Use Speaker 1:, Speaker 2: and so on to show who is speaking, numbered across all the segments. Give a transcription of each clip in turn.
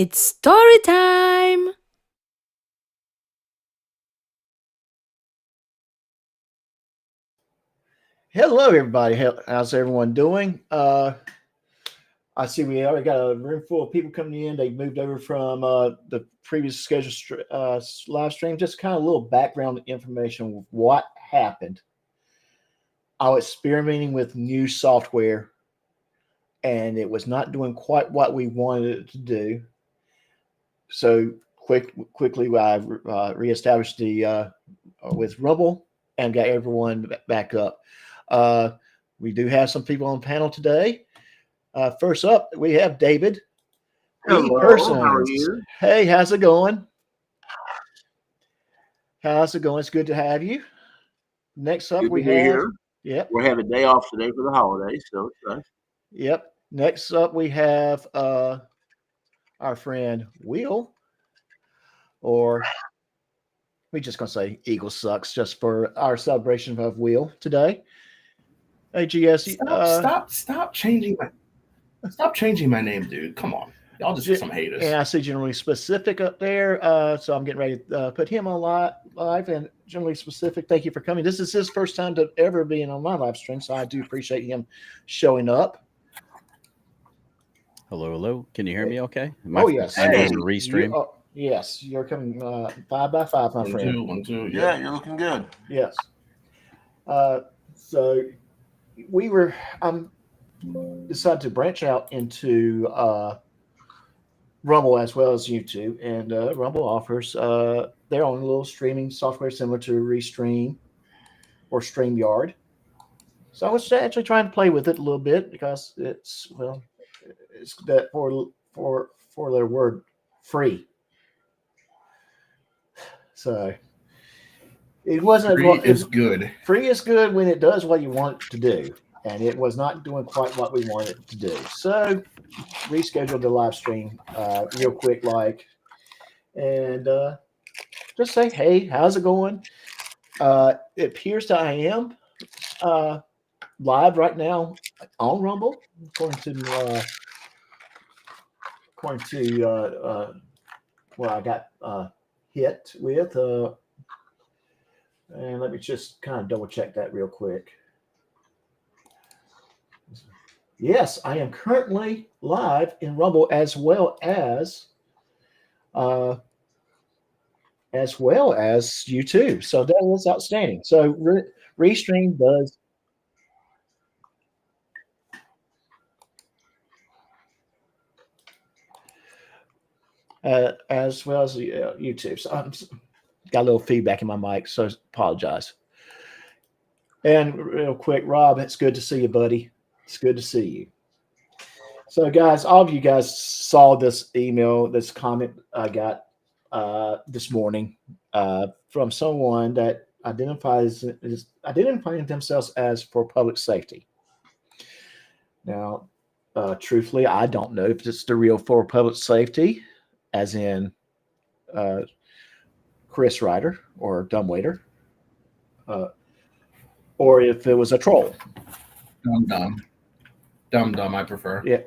Speaker 1: It's story time!
Speaker 2: Hello, everybody. How's everyone doing? I see we already got a room full of people coming in. They moved over from the previous scheduled live stream. Just kind of a little background information of what happened. I was experimenting with new software, and it was not doing quite what we wanted it to do. So quickly, I reestablished the with Rumble and got everyone back up. We do have some people on the panel today. First up, we have David.
Speaker 3: Hello, how are you?
Speaker 2: Hey, how's it going? How's it going? It's good to have you. Next up,
Speaker 3: Good
Speaker 2: we
Speaker 3: to be
Speaker 2: have.
Speaker 3: here.
Speaker 2: Yep.
Speaker 3: We have a day off today for the holidays, so it's nice.
Speaker 2: Yep. Next up, we have our friend Will, or we're just gonna say Eagle sucks, just for our celebration of Will today. Hey, GS.
Speaker 4: Stop changing my name, dude. Come on. Y'all just some haters.
Speaker 2: And I see Generally Specific up there. So I'm getting ready to put him on live. And Generally Specific, thank you for coming. This is his first time to ever being on my live stream, so I do appreciate him showing up.
Speaker 5: Hello. Can you hear me okay?
Speaker 2: Yes.
Speaker 5: Restream?
Speaker 2: Yes, you're coming 5 by 5, my friend.
Speaker 4: One, two.
Speaker 3: Yeah, you're looking good.
Speaker 2: Yes. So we were decided to branch out into Rumble as well as YouTube, and Rumble offers their own little streaming software similar to Restream or StreamYard. So I was actually trying to play with it a little bit because it's that for their word free. So it wasn't
Speaker 4: free is good.
Speaker 2: Free is good when it does what you want it to do. And it was not doing quite what we wanted it to do. So rescheduled the live stream real quick, and just say, hey, how's it going? It appears that I am live right now on Rumble, according to what I got hit with. And let me just kind of double check that real quick. Yes, I am currently live in Rumble as well as YouTube. So that was outstanding. So Restream does as well as YouTube. So I'm got a little feedback in my mic, so apologize. And real quick, Rob, it's good to see you, buddy. It's good to see you. So, guys, all of you guys saw this email, this comment I got this morning from someone that is identifying themselves as for public safety. Now, truthfully, I don't know if it's the real for public safety, as in Chris Ryder or Dumbwaiter, or if it was a troll.
Speaker 4: Dumb, I prefer.
Speaker 2: Yeah.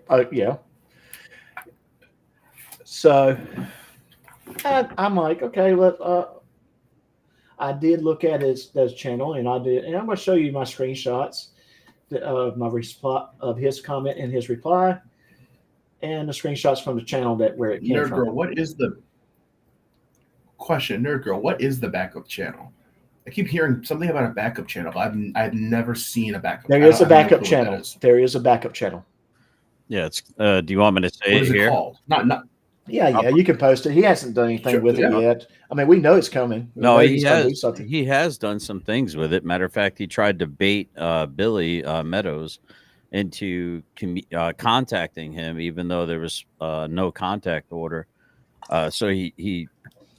Speaker 2: So I'm like, okay, I did look at his channel, and I'm going to show you my screenshots of my reply of his comment and his reply, and the screenshots from the channel where it came from.
Speaker 4: Nerd Girl, what is the question? Nerd Girl, what is the backup channel? I keep hearing something about a backup channel, but I've never seen a backup.
Speaker 2: There is a backup channel. There is a backup channel.
Speaker 5: Yeah, it's. Do you want me to say
Speaker 4: what is
Speaker 5: it here?
Speaker 4: Called? Not.
Speaker 2: Yeah, you can post it. He hasn't done anything with it yet. I mean, we know it's coming.
Speaker 5: He has done some things with it. Matter of fact, he tried to bait Billy Meadows into contacting him, even though there was no contact order. So he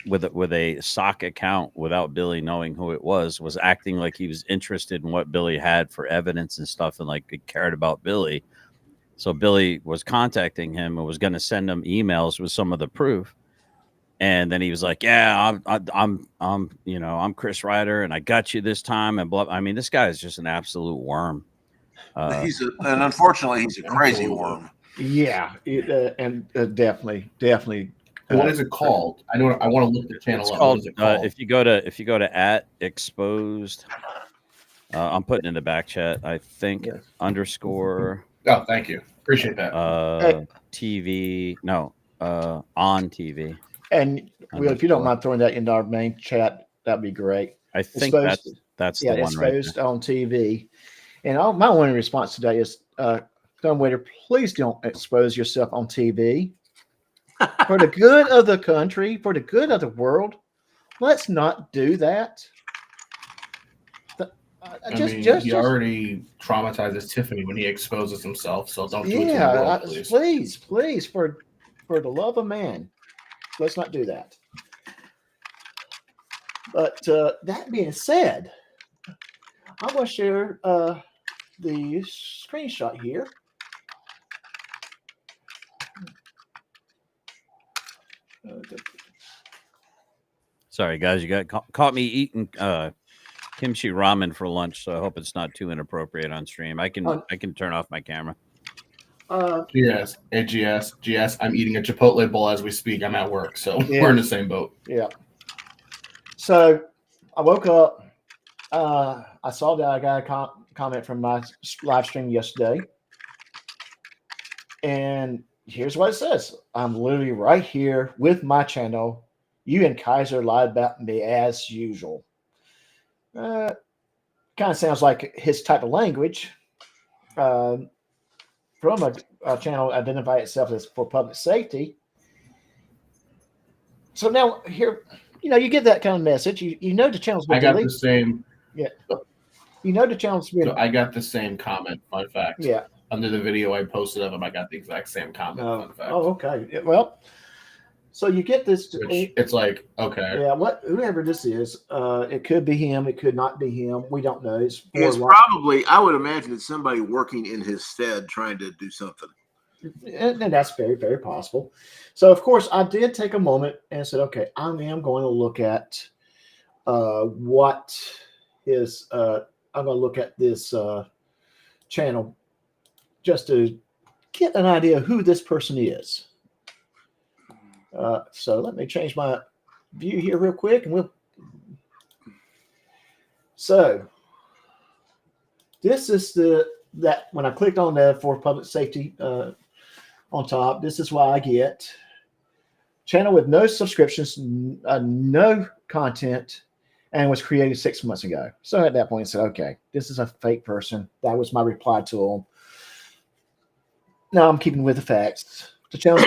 Speaker 5: with a sock account without Billy knowing who it was acting like he was interested in what Billy had for evidence and stuff, and like he cared about Billy. So Billy was contacting him and was going to send him emails with some of the proof. And then he was like, yeah, I'm Chris Ryder, and I got you this time. And blah. I mean, this guy is just an absolute worm.
Speaker 3: And unfortunately, he's a crazy worm.
Speaker 2: Yeah, definitely.
Speaker 4: What is it called? I want to look the channel
Speaker 5: It's
Speaker 4: up.
Speaker 5: called,
Speaker 4: What is it called?
Speaker 5: if you go to at exposed, I'm putting in the back chat, I think,
Speaker 2: Yes.
Speaker 5: underscore
Speaker 4: Oh, thank you. Appreciate that.
Speaker 5: TV. No, on TV.
Speaker 2: And Will, if you don't
Speaker 5: underscore.
Speaker 2: mind throwing that into our main chat, that'd be great.
Speaker 5: I think
Speaker 2: Exposed,
Speaker 5: that's
Speaker 2: yeah,
Speaker 5: the one right there.
Speaker 2: exposed on TV. And my only response today is, Dumbwaiter, please don't expose yourself on TV. For the good of the country, for the good of the world, let's not do that.
Speaker 4: He already traumatizes Tiffany when he exposes himself, so don't do it to the world, please.
Speaker 2: Please, for the love of man, let's not do that. But that being said, I'm going to share the screenshot here.
Speaker 5: Sorry, guys, you got caught me eating kimchi ramen for lunch, so I hope it's not too inappropriate on stream. I can turn off my camera.
Speaker 4: GS, I'm eating a Chipotle bowl as we speak. I'm at work, so we're in the same boat.
Speaker 2: Yeah. So I woke up. I saw that I got a comment from my live stream yesterday. And here's what it says. I'm literally right here with my channel. You and Kaiser lied about me as usual. Kind of sounds like his type of language. From a channel identify itself as for public safety. So now here, you get that kind of message. You know the channel's been deleted.
Speaker 4: I got the same.
Speaker 2: Yeah. You know the channel's been.
Speaker 4: So I got the same comment. Fun fact.
Speaker 2: Yeah.
Speaker 4: Under the video I posted of him, I got the exact same comment. Fun fact.
Speaker 2: Oh, okay. Well, so you get this.
Speaker 4: It's like, okay.
Speaker 2: Yeah. Whoever this is, it could be him. It could not be him. We don't know.
Speaker 3: It's probably. I would imagine it's somebody working in his stead trying to do something.
Speaker 2: And that's very, very possible. So, of course, I did take a moment and said, okay, I am going to look at what is. I'm going to look at this channel just to get an idea of who this person is. So let me change my view here real quick, and So this is that when I clicked on that for public safety on top, this is what I get. Channel with no subscriptions, no content, and was created 6 months ago. So at that point, I said, okay, this is a fake person. That was my reply to him. Now I'm keeping with the facts. The channel,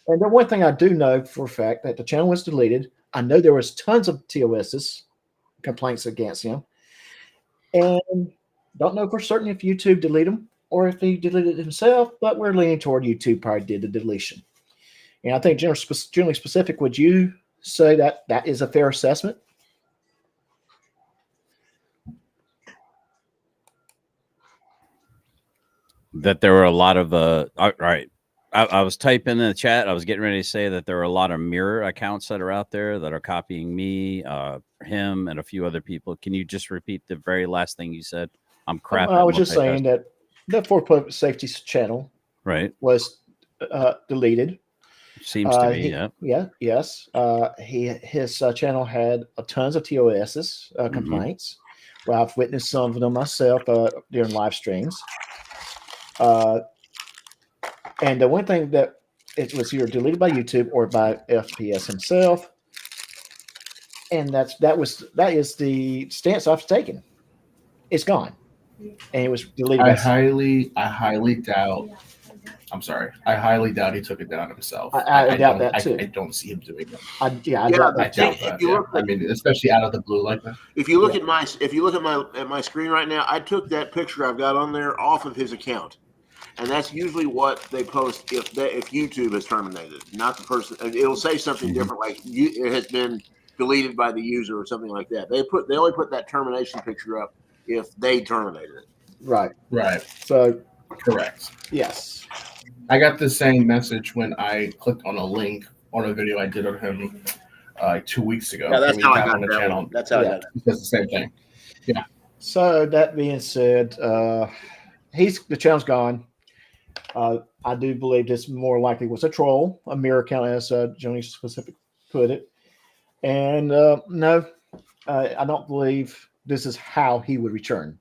Speaker 2: and the one thing I do know for a fact that the channel was deleted. I know there was tons of TOS's complaints against him, and don't know for certain if YouTube deleted him or if he deleted it himself. But we're leaning toward YouTube probably did the deletion. And I think generally specific, would you say that that is a fair assessment?
Speaker 5: That there were a lot of all right. I was typing in the chat. I was getting ready to say that there are a lot of mirror accounts that are out there that are copying me, him, and a few other people. Can you just repeat the very last thing you said? I'm crap.
Speaker 2: I was just saying that the For Public Safety channel was deleted.
Speaker 5: Seems to be,
Speaker 2: yes. His channel had tons of TOS's complaints. Well, I've witnessed some of them myself during live streams. And the one thing that it was either deleted by YouTube or by FPS himself, and that is the stance I've taken. It's gone, and it was deleted.
Speaker 4: I highly doubt. I'm sorry. I highly doubt he took it down himself.
Speaker 2: I doubt that too.
Speaker 4: I don't see him doing that.
Speaker 2: I doubt that.
Speaker 4: Yeah. I mean, especially out of the blue like that.
Speaker 3: If you look at my screen right now, I took that picture I've got on there off of his account. And that's usually what they post if YouTube has terminated, not the person. It'll say something different, like it has been deleted by the user or something like that. They only put that termination picture up if they terminated it.
Speaker 2: Right. So
Speaker 4: correct.
Speaker 2: Yes.
Speaker 4: I got the same message when I clicked on a link on a video I did of him 2 weeks ago.
Speaker 3: Yeah, that's how I got on the channel. That's how I got it.
Speaker 4: It's the same thing. Yeah.
Speaker 2: So that being said, the channel's gone. I do believe this more likely was a troll, a mirror account, as Joni specific put it. And no, I don't believe this is how he would return.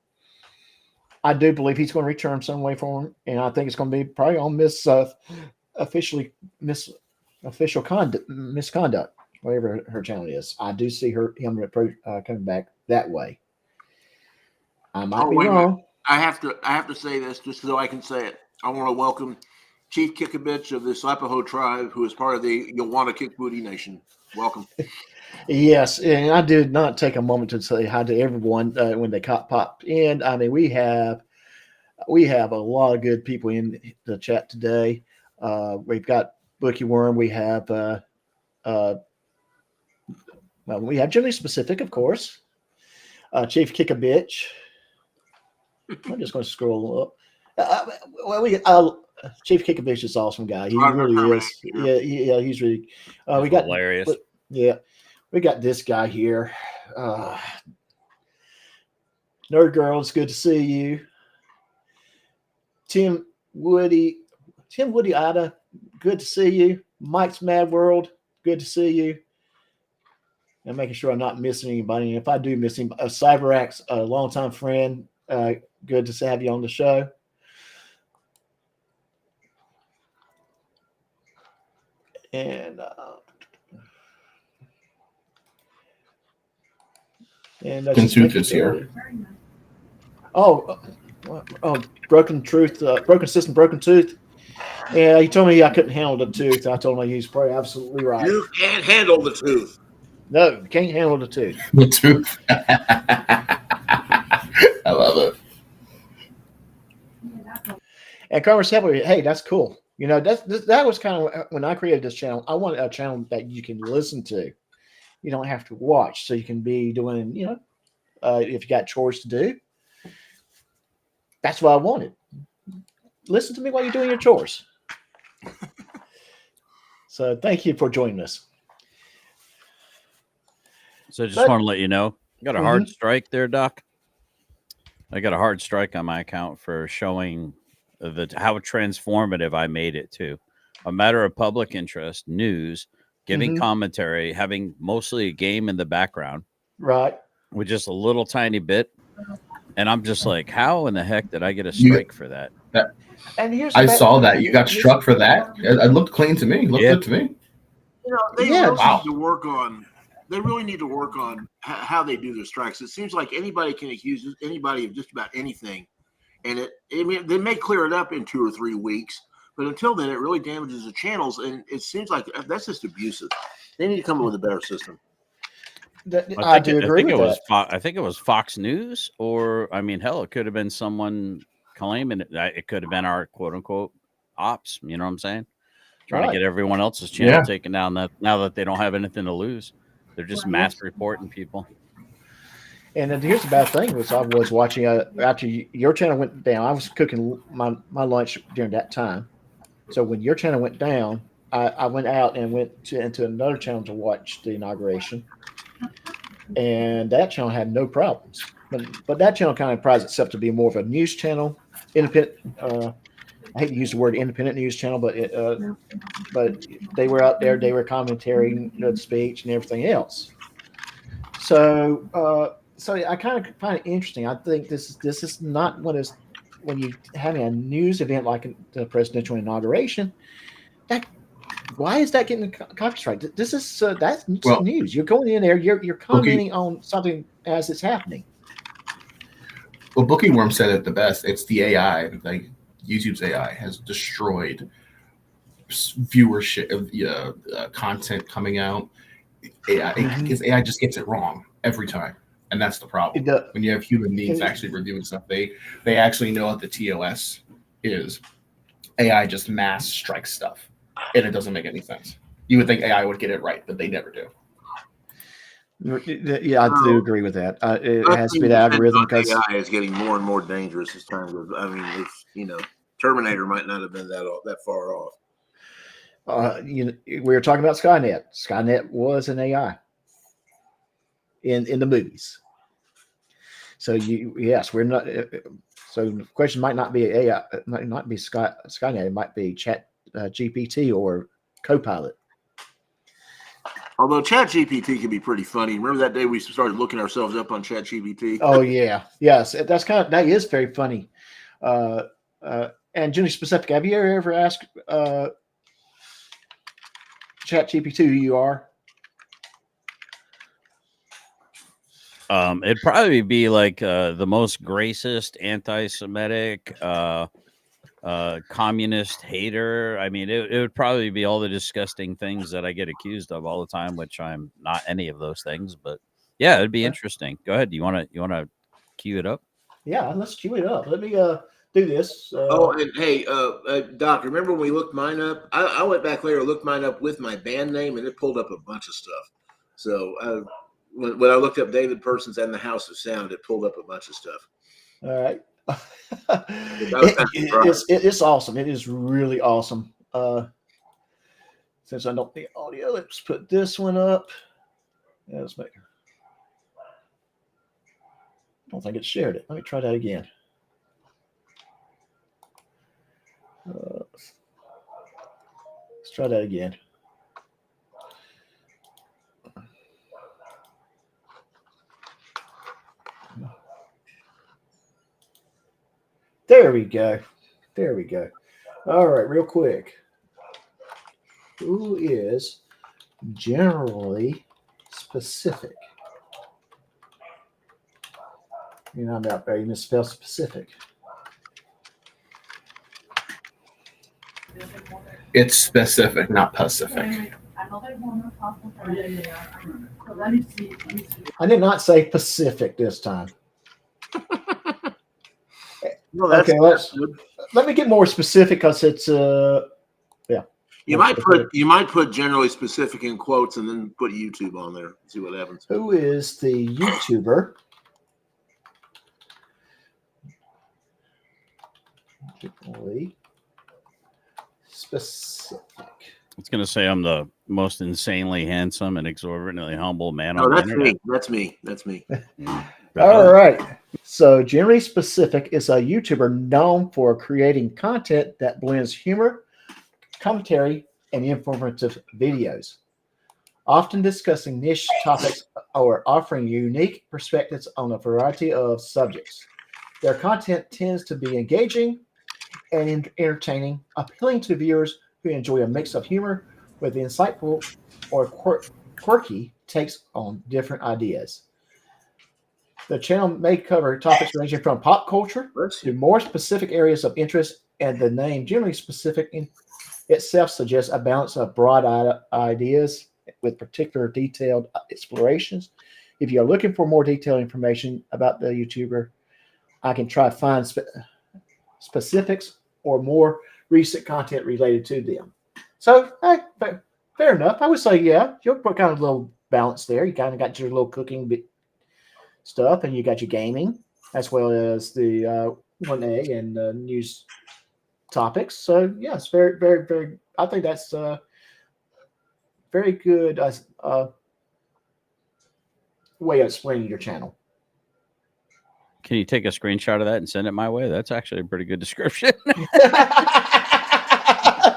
Speaker 2: I do believe he's going to return some way for him, and I think it's going to be probably on official misconduct, whatever her channel is. I do see him coming back that way. I might be wrong.
Speaker 3: I have to say this just so I can say it. I want to welcome Chief Kickabitch of the Slapaho tribe, who is part of the Yawana Kick Booty Nation. Welcome.
Speaker 2: Yes, and I did not take a moment to say hi to everyone when they popped in. I mean, we have a lot of good people in the chat today. We've got Bookie Worm. We have we have Jimmy Specific, of course. Chief Kickabitch. I'm just going to scroll up. Chief Kickabitch is an awesome guy. He really is. Yeah, he's really. We got
Speaker 5: hilarious.
Speaker 2: Yeah, we got this guy here. Nerd Girl, it's good to see you. Tim Woody Ida, good to see you. Mike's Mad World, good to see you. I'm making sure I'm not missing anybody. And if I do miss him, CyberAxe, a longtime friend, good to have you on the show. And
Speaker 4: Tooth is here.
Speaker 2: Oh, Broken System, Broken Tooth. Yeah, he told me I couldn't handle the tooth. I told him he's probably absolutely right.
Speaker 3: You can't handle the tooth.
Speaker 2: No, can't handle the tooth.
Speaker 4: The tooth. I love it.
Speaker 2: And Congress Heavily, hey, that's cool. You know, that was kind of when I created this channel. I wanted a channel that you can listen to. You don't have to watch, so you can be doing, if you got chores to do. That's what I wanted. Listen to me while you're doing your chores. So thank you for joining us.
Speaker 5: So just want to let you know, I got a hard strike there, Doc. I got a hard strike on my account for showing how transformative I made it to. A matter of public interest, news, giving commentary, having mostly a game in the background.
Speaker 2: Right.
Speaker 5: With just a little tiny bit. And I'm just like, how in the heck did I get a strike for that?
Speaker 2: And
Speaker 4: I saw that. You got struck for that? It looked clean to me. It looked good to me.
Speaker 3: They really need to work on. They really need to work on how they do their strikes. It seems like anybody can accuse anybody of just about anything, and they may clear it up in 2 or 3 weeks, but until then, it really damages the channels, and it seems like that's just abusive. They need to come up with a better system.
Speaker 2: I do agree with that.
Speaker 5: I think it was Fox News, or hell, it could have been someone claiming it. It could have been our quote unquote ops. You know what I'm saying? Trying to get everyone else's channel taken down. That now that they don't have anything to lose, they're just mass reporting people.
Speaker 2: And then here's the bad thing: was I was watching after your channel went down. I was cooking my lunch during that time. So when your channel went down, I went out and went into another channel to watch the inauguration. And that channel had no problems, but that channel kind of prides itself to be more of a news channel, independent. I hate to use the word independent news channel, but they were out there. They were commentating the speech and everything else. So I kind of find it interesting. I think this is not when you having a news event like the presidential inauguration. Why is that getting a copy strike? This is that's news. You're going in there. You're commenting on something as it's happening.
Speaker 4: Well, Bookie Worm said it the best. It's the AI. Like YouTube's AI has destroyed viewership, content coming out. AI, because AI just gets it wrong every time, and that's the problem. When you have human beings actually reviewing stuff, they actually know what the TOS is. AI just mass strikes stuff. And it doesn't make any sense. You would think AI would get it right, but they never do.
Speaker 2: Yeah, I do agree with that. It has to be the algorithm because
Speaker 3: AI is getting more and more dangerous as time goes. I mean, Terminator might not have been that far off.
Speaker 2: We were talking about Skynet. Skynet was an AI in the movies. So we're not. So the question might not be AI, it might not be Skynet, it might be Chat GPT or Copilot.
Speaker 3: Although Chat GPT can be pretty funny. Remember that day we started looking ourselves up on Chat GPT?
Speaker 2: Oh yeah, yes, that is very funny. And generally specific, have you ever asked Chat GPT who you are?
Speaker 5: It'd probably be like the most racist, anti-Semitic, communist hater. I mean, it would probably be all the disgusting things that I get accused of all the time, which I'm not any of those things. But yeah, it'd be interesting. Go ahead. You want to cue it up?
Speaker 2: Yeah, let's cue it up. Let me do this.
Speaker 3: And hey, Doc, remember when we looked mine up? I went back later, looked mine up with my band name, and it pulled up a bunch of stuff. So when I looked up David Persons and the House of Sound, it pulled up a bunch of stuff.
Speaker 2: All right. It's awesome. It is really awesome. Since I don't need audio, let's put this one up. Yeah, let's make. I don't think it shared it. Let me try that again. Let's try that again. There we go. There we go. All right, real quick. Who is generally specific? You know, I'm out there. You misspell specific.
Speaker 4: It's specific, not Pacific.
Speaker 2: I did not say Pacific this time.
Speaker 3: Well,
Speaker 2: okay, let me get more specific because it's yeah.
Speaker 3: You might put generally specific in quotes and then put YouTube on there. See what happens.
Speaker 2: Who is the YouTuber? Generally specific.
Speaker 5: It's going to say I'm the most insanely handsome and exorbitantly humble man
Speaker 3: no,
Speaker 5: on the
Speaker 3: that's
Speaker 5: internet.
Speaker 3: me. That's me.
Speaker 2: All right. So, generally specific is a YouTuber known for creating content that blends humor, commentary, and informative videos, often discussing niche topics or offering unique perspectives on a variety of subjects. Their content tends to be engaging and entertaining, appealing to viewers who enjoy a mix of humor with insightful or quirky takes on different ideas. The channel may cover topics ranging from pop culture to more specific areas of interest, and the name generally specific in itself suggests a balance of broad ideas with particular detailed explorations. If you're looking for more detailed information about the YouTuber, I can try to find specifics or more recent content related to them. So, hey, fair enough. I would say, yeah, you'll put kind of a little balance there. You kind of got your little cooking stuff, and you got your gaming, as well as the 1A and news topics. So, yes, very, very, very. I think that's very good way of explaining your channel.
Speaker 5: Can you take a screenshot of that and send it my way? That's actually a pretty good description.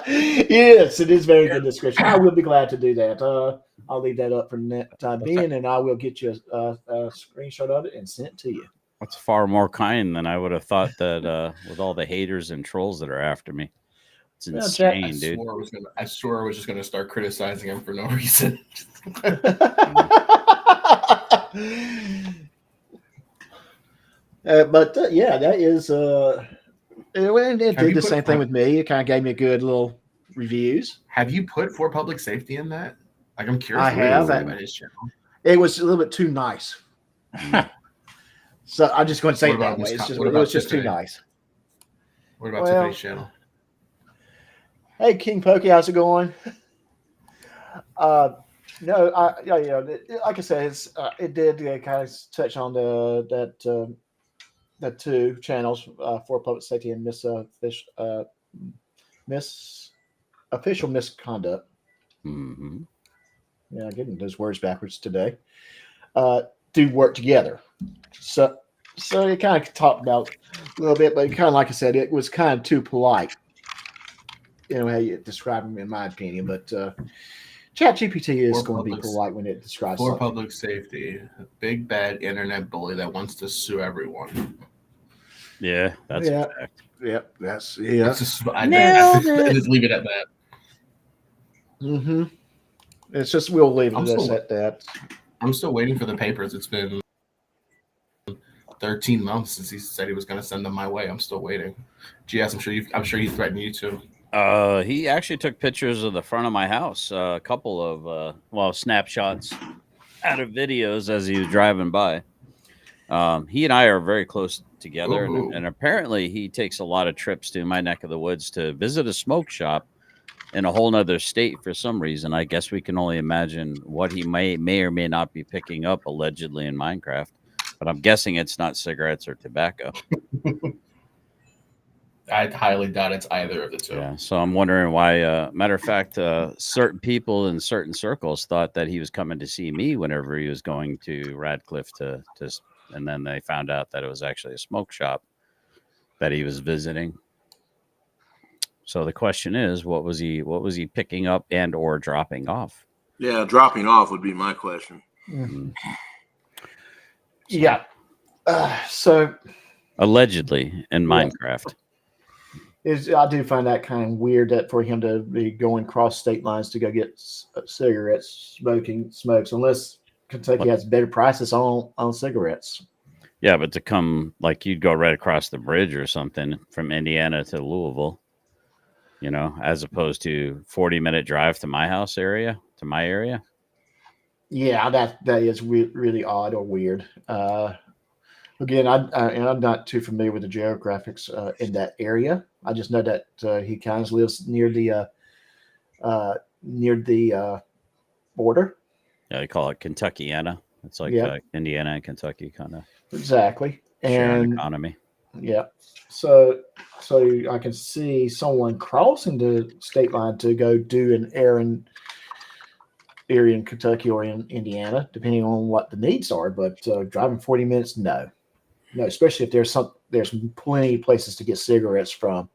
Speaker 2: Yes, it is very good description. I will be glad to do that. I'll leave that up for the time being, and I will get you a screenshot of it and send it to you.
Speaker 5: That's far more kind than I would have thought that with all the haters and trolls that are after me. It's insane, dude.
Speaker 4: I swore I was just going to start criticizing him for no reason.
Speaker 2: Yeah, that is it did the same thing with me. It kind of gave me a good little reviews.
Speaker 4: Have you put for public safety in that? Like, I'm curious.
Speaker 2: I have.
Speaker 4: About his channel.
Speaker 2: It was a little bit too nice. So I'm just going to say it that way. It was just too nice.
Speaker 4: What about Tiffany's channel?
Speaker 2: Hey, King Pokey, how's it going? No, like I said, it did kind of touch on the two channels for public safety and official misconduct.
Speaker 5: Mm-hmm.
Speaker 2: Yeah, getting those words backwards today. Do work together. So So it kind of talked about a little bit, but kind of like I said, it was kind of too polite. You know how you describe them, in my opinion. But ChatGPT is
Speaker 4: For
Speaker 2: going to be
Speaker 4: public,
Speaker 2: polite when it describes
Speaker 4: for
Speaker 2: something.
Speaker 4: public safety, a big bad internet bully that wants to sue everyone.
Speaker 5: Yeah, that's
Speaker 2: Yeah.
Speaker 5: a fact.
Speaker 2: Yep, that's yeah.
Speaker 4: It's just,
Speaker 5: Nailed it.
Speaker 4: just leave it at that.
Speaker 2: Mm-hmm. It's just we'll leave
Speaker 4: I'm
Speaker 2: it
Speaker 4: still,
Speaker 2: at that.
Speaker 4: I'm still waiting for the papers. It's been 13 months since he said he was going to send them my way. I'm still waiting. GS, I'm sure he threatened you too.
Speaker 5: He actually took pictures of the front of my house, a couple of snapshots out of videos as he was driving by. He and I are very close together,
Speaker 4: Ooh.
Speaker 5: and apparently he takes a lot of trips to my neck of the woods to visit a smoke shop in a whole nother state for some reason. I guess we can only imagine what he may or may not be picking up allegedly in Minecraft, but I'm guessing it's not cigarettes or tobacco.
Speaker 4: I highly doubt it's either of the two.
Speaker 5: Yeah, so I'm wondering why. Matter of fact, certain people in certain circles thought that he was coming to see me whenever he was going to Radcliffe and then they found out that it was actually a smoke shop that he was visiting. So the question is, what was he picking up and or dropping off?
Speaker 3: Yeah, dropping off would be my question.
Speaker 2: Mm.
Speaker 5: So,
Speaker 2: Yeah. So
Speaker 5: allegedly in
Speaker 2: Yeah.
Speaker 5: Minecraft.
Speaker 2: I do find that kind of weird that for him to be going cross state lines to go get cigarettes, smokes, unless Kentucky has better prices on cigarettes.
Speaker 5: Yeah, but to come like you'd go right across the bridge or something from Indiana to Louisville, as opposed to 40-minute drive to my area.
Speaker 2: Yeah, that is really odd or weird. Again, I'm not too familiar with the geographics in that area. I just know that he kind of lives near the border.
Speaker 5: Yeah, they call it Kentuckiana. It's like Indiana and Kentucky kind of
Speaker 2: Exactly,
Speaker 5: sharing
Speaker 2: and
Speaker 5: economy.
Speaker 2: yeah, so I can see someone crossing the state line to go do an errand area in Kentucky or in Indiana, depending on what the needs are. But driving 40 minutes, no, especially if there's plenty of places to get cigarettes from.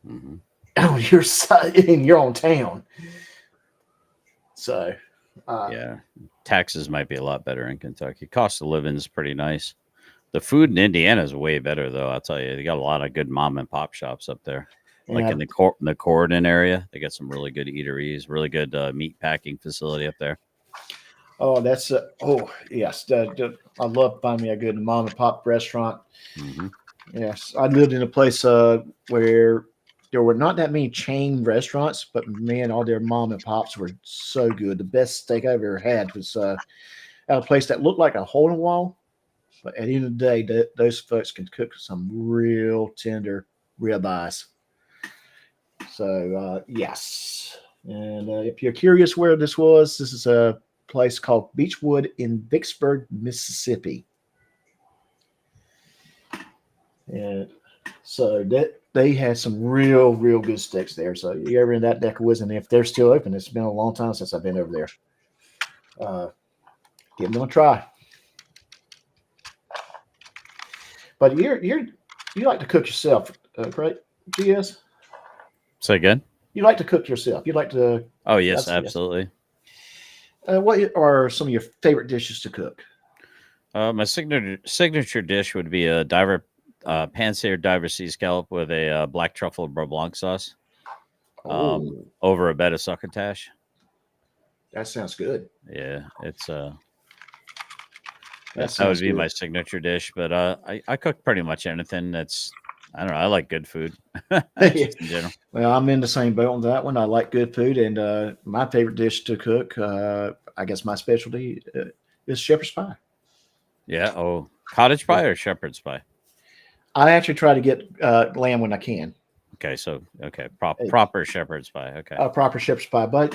Speaker 5: Mm-hmm.
Speaker 2: On your side in your own town. So
Speaker 5: yeah, taxes might be a lot better in Kentucky. Cost of living is pretty nice. The food in Indiana is way better, though. I'll tell you, they got a lot of good mom and pop shops up there. Like in the Corydon area, they got some really good eateries, really good meat packing facility up there.
Speaker 2: Oh, that's yes. I love finding me a good mom and pop restaurant.
Speaker 5: Mm-hmm.
Speaker 2: Yes, I lived in a place where there were not that many chain restaurants, but man, all their mom and pops were so good. The best steak I ever had was at a place that looked like a hole in the wall, but at the end of the day, those folks can cook some real tender ribeyes. So yes, and if you're curious where this is a place called Beechwood in Vicksburg, Mississippi. And so that they had some real good steaks there. So you're ever in that neck of woods, and if they're still open, it's been a long time since I've been over there. Give them a try. But you like to cook yourself, right? GS?
Speaker 5: Say again?
Speaker 2: You like to cook yourself. You like to.
Speaker 5: Oh yes, absolutely.
Speaker 2: What are some of your favorite dishes to cook?
Speaker 5: My signature dish would be a pan-seared diver sea scallop with a black truffle beurre blanc sauce over a bed of succotash.
Speaker 2: That sounds good.
Speaker 5: Yeah, it's that
Speaker 2: would
Speaker 5: be my signature dish. But I cook pretty much anything that's. I don't know. I like good food. Just in general.
Speaker 2: Well, I'm in the same boat on that one. I like good food, and my favorite dish to cook, I guess my specialty is shepherd's pie.
Speaker 5: Yeah. Oh, cottage pie or shepherd's pie? I
Speaker 2: actually try to get lamb when I can.
Speaker 5: Okay, proper shepherd's pie. Okay,
Speaker 2: proper shepherd's pie, but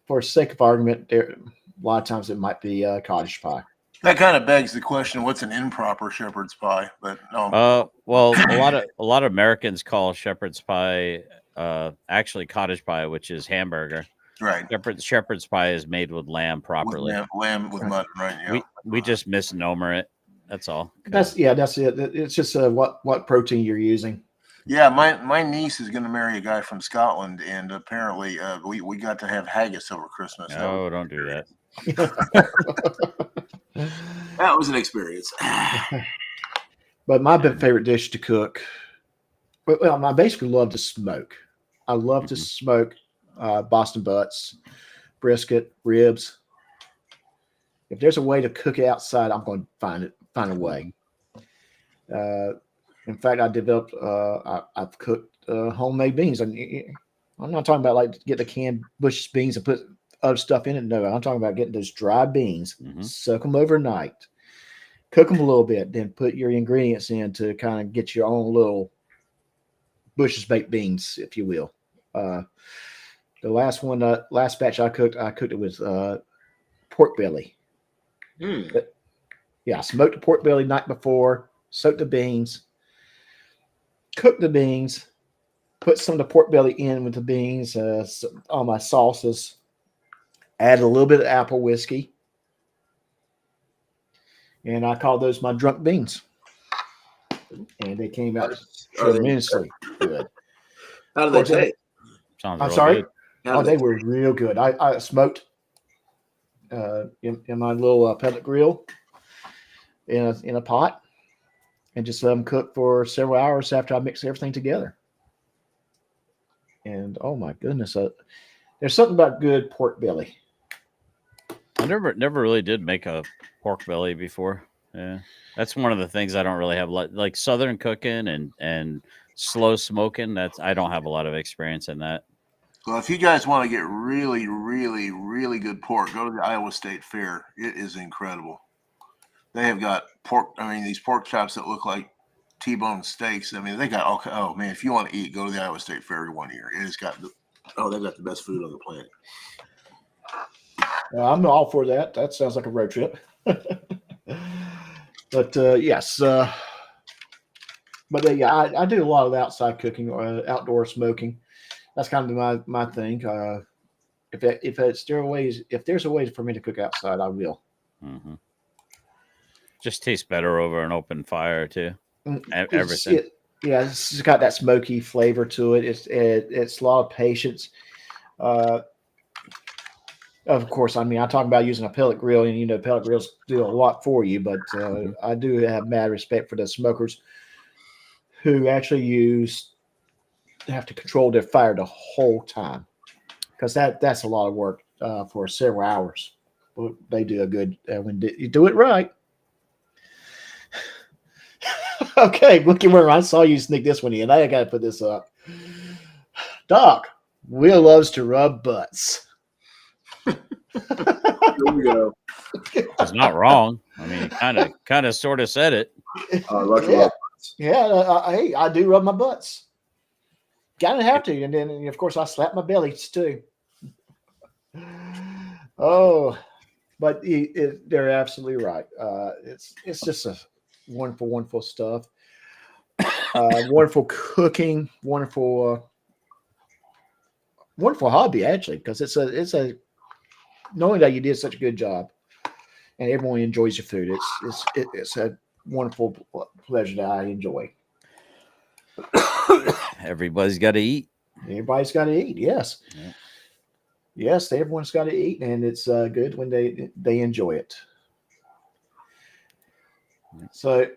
Speaker 2: for sake of argument, a lot of times it might be cottage pie.
Speaker 3: That kind of begs the question: what's an improper shepherd's pie? But
Speaker 5: well, a lot of Americans call shepherd's pie actually cottage pie, which is hamburger.
Speaker 3: Right.
Speaker 5: Shepherd's pie is made with lamb properly.
Speaker 3: Lamb with mutton, right? Yeah.
Speaker 5: We just misnomer it. That's all.
Speaker 2: That's it. It's just what protein you're using.
Speaker 3: Yeah, my niece is going to marry a guy from Scotland, and apparently we got to have haggis over Christmas.
Speaker 5: No, don't do that.
Speaker 3: That was an experience.
Speaker 2: But my favorite dish to cook, well, I basically love to smoke. I love to smoke Boston butts, brisket, ribs. If there's a way to cook it outside, I'm going to find a way. In fact, I developed. I've cooked homemade beans, and I'm not talking about like get the canned Bush's beans and put other stuff in it. No, I'm talking about getting those dry beans, soak them overnight, cook them a little bit, then put your ingredients in to kind of get your own little Bush's baked beans, if you will. The last batch I cooked it with pork belly. I smoked the pork belly night before, soaked the beans, cooked the beans, put some of the pork belly in with the beans, all my sauces, added a little bit of apple whiskey, and I call those my drunk beans. And they came out tremendously good.
Speaker 3: How do they taste?
Speaker 2: I'm sorry. They were real good. I smoked in my little pellet grill in a pot, and just let them cook for several hours after I mix everything together. And oh my goodness, there's something about good pork belly.
Speaker 5: I never really did make a pork belly before. Yeah, that's one of the things I don't really have like Southern cooking and slow smoking. I don't have a lot of experience in that.
Speaker 3: Well, if you guys want to get really, really, really good pork, go to the Iowa State Fair. It is incredible. They have got pork. I mean, these pork chops that look like T-bone steaks. I mean, they got all. Oh man, if you want to eat, go to the Iowa State Fair one year. It has got. They've got the best food on the planet.
Speaker 2: I'm all for that. That sounds like a road trip. But yes, I do a lot of outside cooking or outdoor smoking. That's kind of my thing. If there's a way for me to cook outside, I will.
Speaker 5: Mm-hmm. Just tastes better over an open fire too. Everything.
Speaker 2: It's got that smoky flavor to it. It's a lot of patience. Of course, I mean, I talk about using a pellet grill, and pellet grills do a lot for you. But I do have mad respect for the smokers who actually have to control their fire the whole time, because that's a lot of work for several hours. But they do a good when you do it right. Okay, looky where I saw you sneak this one in. I got to put this up. Doc, Will loves to rub butts.
Speaker 3: Here we go.
Speaker 5: It's not wrong. I mean, kind of, sort of said it.
Speaker 2: Hey, I do rub my butts. Gotta have to, and then of course I slap my bellies too. Oh, but they're absolutely right. It's just a wonderful, wonderful stuff. Wonderful cooking, wonderful hobby actually, because it's a knowing that you did such a good job and everyone enjoys your food. It's a wonderful pleasure that I enjoy.
Speaker 5: Everybody's got to eat.
Speaker 2: Everybody's got to eat. Yes. Yeah. Yes, everyone's got to eat, and it's good when they enjoy it. So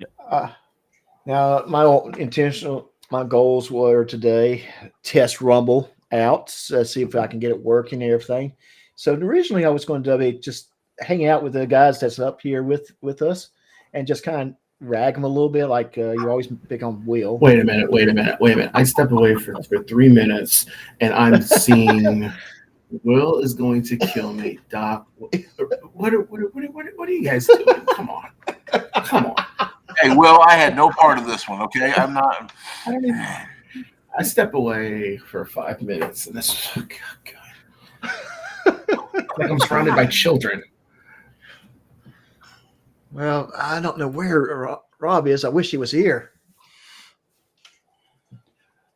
Speaker 2: now my goals were today test Rumble out, see if I can get it working and everything. So originally I was going to be just hanging out with the guys that's up here with us and just kind of rag them a little bit, like you always pick on Will.
Speaker 4: Wait a minute. I stepped away for 3 minutes, and I'm seeing Will is going to kill me. Doc, what are you guys doing? Come on.
Speaker 3: Hey, Will, I had no part of this one. Okay, I'm not.
Speaker 4: I step away for 5 minutes, and this. Oh, God. Like I'm surrounded by children.
Speaker 2: Well, I don't know where Rob is. I wish he was here.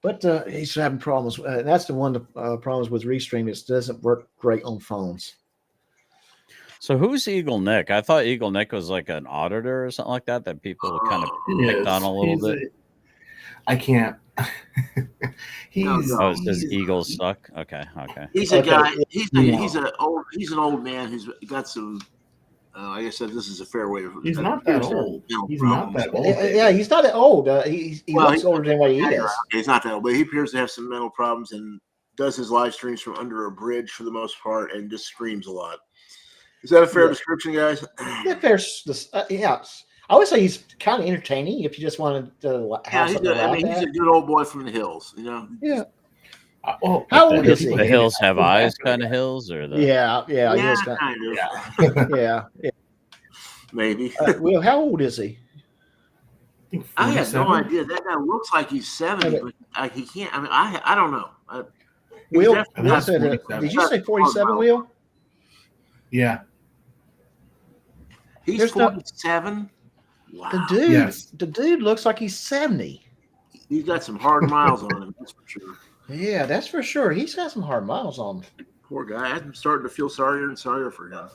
Speaker 2: But he's having problems. That's the one of the problems with Restream. It doesn't work great on phones.
Speaker 5: So who's Eagle Nick? I thought Eagle Nick was like an auditor or something like that people kind of picked on a little bit.
Speaker 4: I can't.
Speaker 5: He's because Eagles suck. Okay.
Speaker 3: He's a guy. He's an old man who's got some. Like I said, this is a fair way of.
Speaker 4: He's not that old. He's not that old.
Speaker 2: Yeah, he's not that old. He looks older than what he is.
Speaker 3: He's not that old, but he appears to have some mental problems and does his live streams from under a bridge for the most part, and just screams a lot. Is that a fair description, guys?
Speaker 2: Yeah, fair. Yeah, I would say he's kind of entertaining if you just wanted to have something like that.
Speaker 3: He's a good old boy from the hills, you know.
Speaker 2: Yeah.
Speaker 5: How old is he? The hills have eyes, kind of hills, or the
Speaker 3: yeah, kind of.
Speaker 2: Yeah.
Speaker 3: Maybe.
Speaker 2: Well, how old is he?
Speaker 3: I have no idea. That guy looks like he's 70, but he can't. I mean, I don't know.
Speaker 2: Will, did you say 47, Will?
Speaker 4: Yeah.
Speaker 3: He's 47. Wow.
Speaker 2: The dude looks like he's 70.
Speaker 3: He's got some hard miles on him, that's for sure.
Speaker 2: Yeah, that's for sure. He's got some hard miles on him.
Speaker 3: Poor guy. I'm starting to feel sorrier and sorrier for him.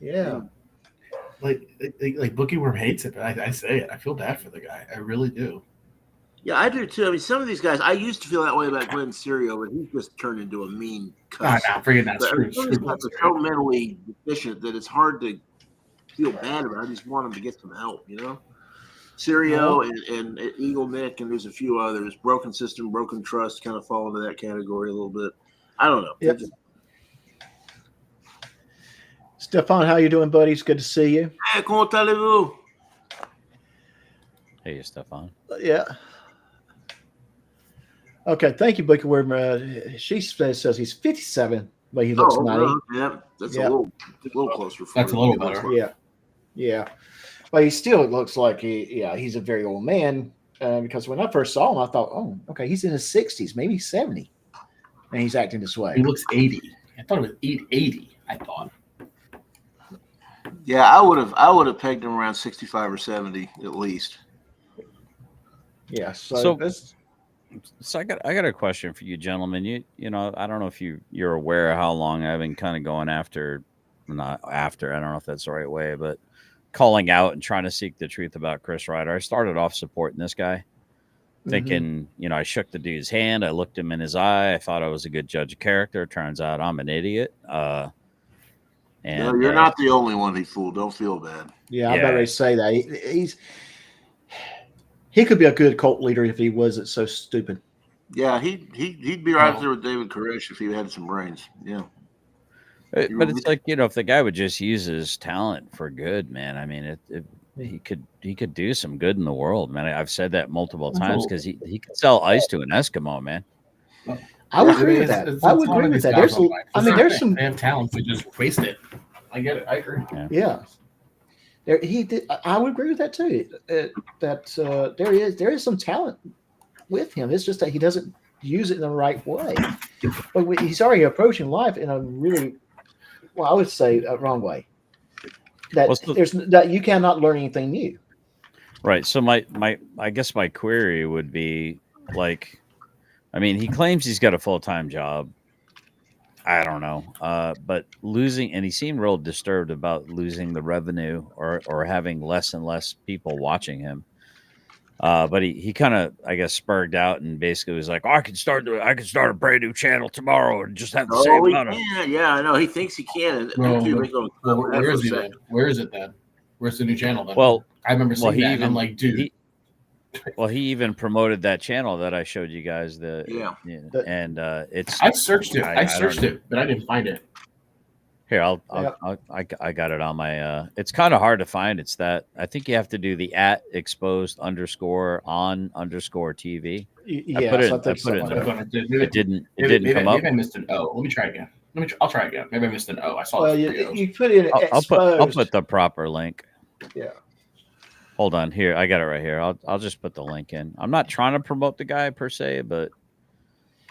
Speaker 2: Yeah.
Speaker 4: Like Bookieworm hates it, but I say it. I feel bad for the guy. I really do.
Speaker 3: Yeah, I do too. I mean, some of these guys, I used to feel that way about Glenn Serio, but he's just turned into a mean cuss.
Speaker 4: I'm freaking that screw.
Speaker 3: He's so mentally deficient that it's hard to feel bad about it. I just want him to get some help, you know? Serio and Eagle Nick, and there's a few others. Broken System, Broken Trust kind of fall into that category a little bit. I don't know.
Speaker 2: Yep. Stefan, how you doing, buddy? It's good to see you.
Speaker 3: Hey, comment allez-vous?
Speaker 5: Hey, Stefan.
Speaker 2: Yeah. Okay, thank you, Booker. She says he's 57, but he looks 90.
Speaker 3: Yeah, that's a little closer.
Speaker 4: That's a little better.
Speaker 2: Yeah. But he still looks like he's a very old man. Because when I first saw him, I thought, oh, okay, he's in his 60s, maybe 70, and he's acting this way.
Speaker 4: He looks 80. I thought it was 80. I thought.
Speaker 3: Yeah, I would have pegged him around 65 or 70 at least.
Speaker 2: Yeah.
Speaker 5: So I got a question for you, gentlemen. You know, I don't know if you're aware of how long I've been kind of going after. Not after. I don't know if that's the right way, but calling out and trying to seek the truth about Chris Ryder. I started off supporting this guy, thinking, I shook the dude's hand. I looked him in his eye. I thought I was a good judge of character. Turns out I'm an idiot.
Speaker 3: And you're not the only one he fooled. Don't feel bad.
Speaker 2: Yeah, I better say that. He could be a good cult leader if he wasn't so stupid.
Speaker 3: Yeah, he'd be right there with David Koresh if he had some brains. Yeah.
Speaker 5: But it's like, if the guy would just use his talent for good, man. I mean, he could do some good in the world, man. I've said that multiple times because he could sell ice to an Eskimo, man.
Speaker 2: I would agree with that. I would agree with that. There's some.
Speaker 4: They have talent to just waste it. I get it. I agree.
Speaker 2: Yeah. He did. I would agree with that too. There is some talent with him. It's just that he doesn't use it in the right way. But he's already approaching life in a really, I would say, a wrong way. That you cannot learn anything new.
Speaker 5: Right. So I guess my query would be like, I mean, he claims he's got a full-time job. I don't know. But losing, and he seemed real disturbed about losing the revenue or having less and less people watching him. But he kind of, I guess, spurred out and basically was like, I can start a brand new channel tomorrow and just have the same amount of.
Speaker 3: Yeah, I know. He thinks he can.
Speaker 4: Where is he then? Where is it then? Where's the new channel then?
Speaker 5: Well,
Speaker 4: I remember seeing that, and I'm like, dude.
Speaker 5: He even promoted that channel that I showed you guys. And it's.
Speaker 4: I searched it. I searched it, but I didn't find it.
Speaker 5: Here, I got it on my. It's kind of hard to find. It's that I think you have to do the @exposed_on_TV.
Speaker 2: Yeah,
Speaker 5: I put it in there. It didn't come up.
Speaker 4: Maybe I missed an O. Let me try again. I'll try again. Maybe I missed an O. I saw it.
Speaker 2: You put it.
Speaker 5: I'll put the proper link.
Speaker 2: Yeah.
Speaker 5: Hold on here. I got it right here. I'll just put the link in. I'm not trying to promote the guy per se, but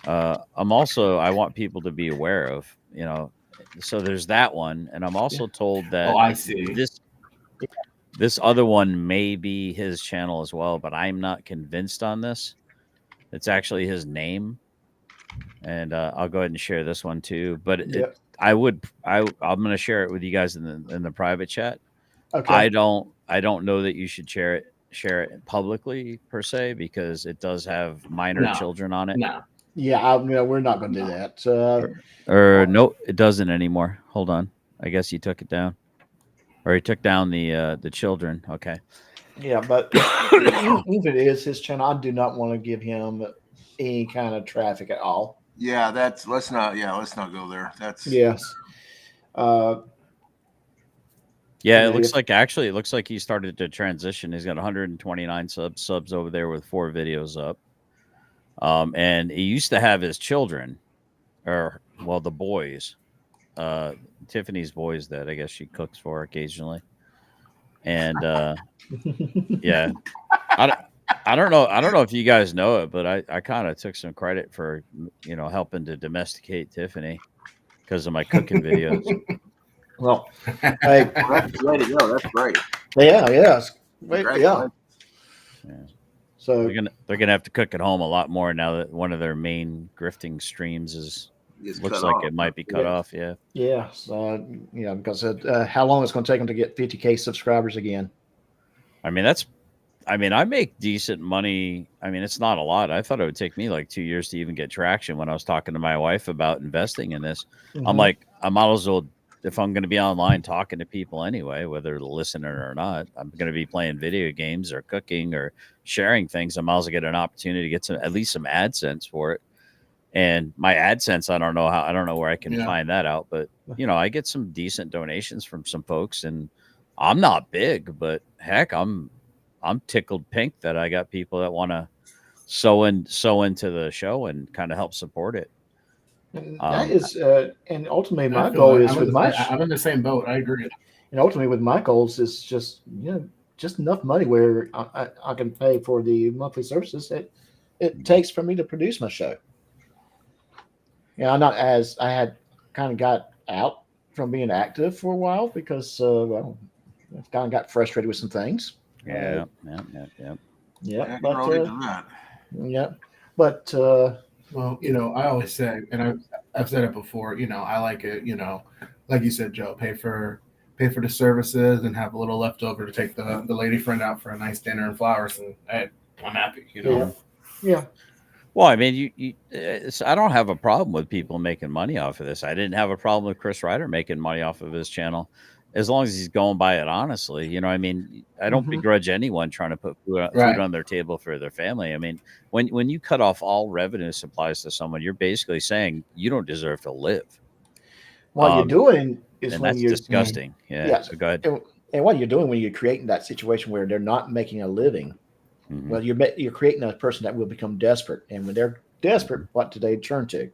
Speaker 5: I want people to be aware of, so there's that one. And I'm also told that
Speaker 4: I see.
Speaker 5: This other one may be his channel as well, but I'm not convinced on this. It's actually his name, and I'll go ahead and share this one too. But
Speaker 2: Yep.
Speaker 5: I'm going to share it with you guys in the private chat.
Speaker 2: Okay.
Speaker 5: I don't know that you should share it publicly per se, because it does have minor children on it.
Speaker 4: No.
Speaker 2: Yeah, we're not going to do that.
Speaker 5: Or no, it doesn't anymore. Hold on. I guess he took it down, or he took down the children. Okay.
Speaker 2: Yeah, but even if it is his channel, I do not want to give him any kind of traffic at all.
Speaker 3: Yeah, let's not go there. That's
Speaker 2: yes.
Speaker 5: Yeah, it looks like he started to transition. He's got 129 subs over there with 4 videos up. And he used to have his children, or the boys, Tiffany's boys that I guess she cooks for occasionally. And yeah, I don't know if you guys know it, but I kind of took some credit for helping to domesticate Tiffany because of my cooking videos.
Speaker 2: Well,
Speaker 3: hey, that's the way to go. That's great.
Speaker 2: Yeah. Yeah. So
Speaker 5: they're gonna have to cook at home a lot more now that one of their main grifting streams looks like it might be cut off. Yeah.
Speaker 2: Yeah. So because how long it's going to take them to get 50K subscribers again?
Speaker 5: I mean, I make decent money. I mean, it's not a lot. I thought it would take me like 2 years to even get traction. When I was talking to my wife about investing in this, I'm like, I might as well, if I'm going to be online talking to people anyway, whether listening or not, I'm going to be playing video games or cooking or sharing things. I might as well get an opportunity to get at least some AdSense for it. And my AdSense, I don't know where I can find that out, but I get some decent donations from some folks, and I'm not big, but heck, I'm tickled pink that I got people that want to sew into the show and kind of help support it.
Speaker 2: That is, and ultimately my goal is with
Speaker 4: I'm in the same boat. I agree.
Speaker 2: And ultimately with my goals is just just enough money where I can pay for the monthly services it takes for me to produce my show. I'm not I had kind of got out from being active for a while because I kind of got frustrated with some things.
Speaker 5: Yeah.
Speaker 2: But
Speaker 4: well, I always say, and I've said it before, I like it, like you said, Joe, pay for the services and have a little left over to take the lady friend out for a nice dinner and flowers, and I'm happy,
Speaker 2: Yeah.
Speaker 5: Well, I mean, I don't have a problem with people making money off of this. I didn't have a problem with Chris Ryder making money off of his channel, as long as he's going by it honestly. I mean, I don't begrudge anyone trying to put food on their table for their family. I mean, when you cut off all revenue supplies to someone, you're basically saying you don't deserve to live.
Speaker 2: What you're doing is
Speaker 5: and
Speaker 2: when
Speaker 5: that's
Speaker 2: you're
Speaker 5: disgusting. Yeah. So go ahead.
Speaker 2: And what you're doing when you're creating that situation where they're not making a living, well, you're creating a person that will become desperate, and when they're desperate, what do they turn to?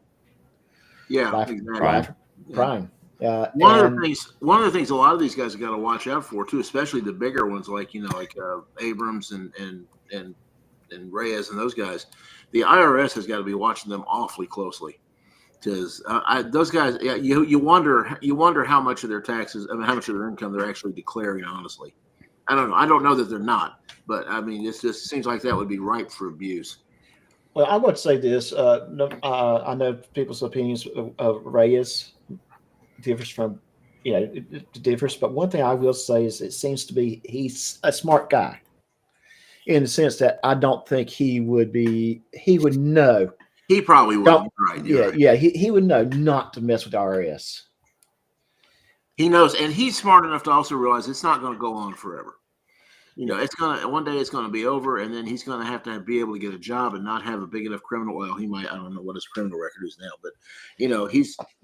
Speaker 3: Yeah,
Speaker 2: crime.
Speaker 3: One of the things a lot of these guys have got to watch out for too, especially the bigger ones like Abrams and Reyes and those guys. The IRS has got to be watching them awfully closely, because those guys, you wonder how much of their taxes, how much of their income they're actually declaring. Honestly, I don't know. I don't know that they're not, but I mean, it just seems like that would be ripe for abuse.
Speaker 2: Well, I would say this. I know people's opinions of Reyes differs from, it differs. But one thing I will say is it seems to be he's a smart guy in the sense that I don't think he would know.
Speaker 3: He probably would. Right.
Speaker 2: Yeah. He would know not to mess with RS.
Speaker 3: He knows, and he's smart enough to also realize it's not going to go on forever. It's one day it's gonna be over, and then he's gonna have to be able to get a job and not have a big enough criminal. Well, he might. I don't know what his criminal record is now, but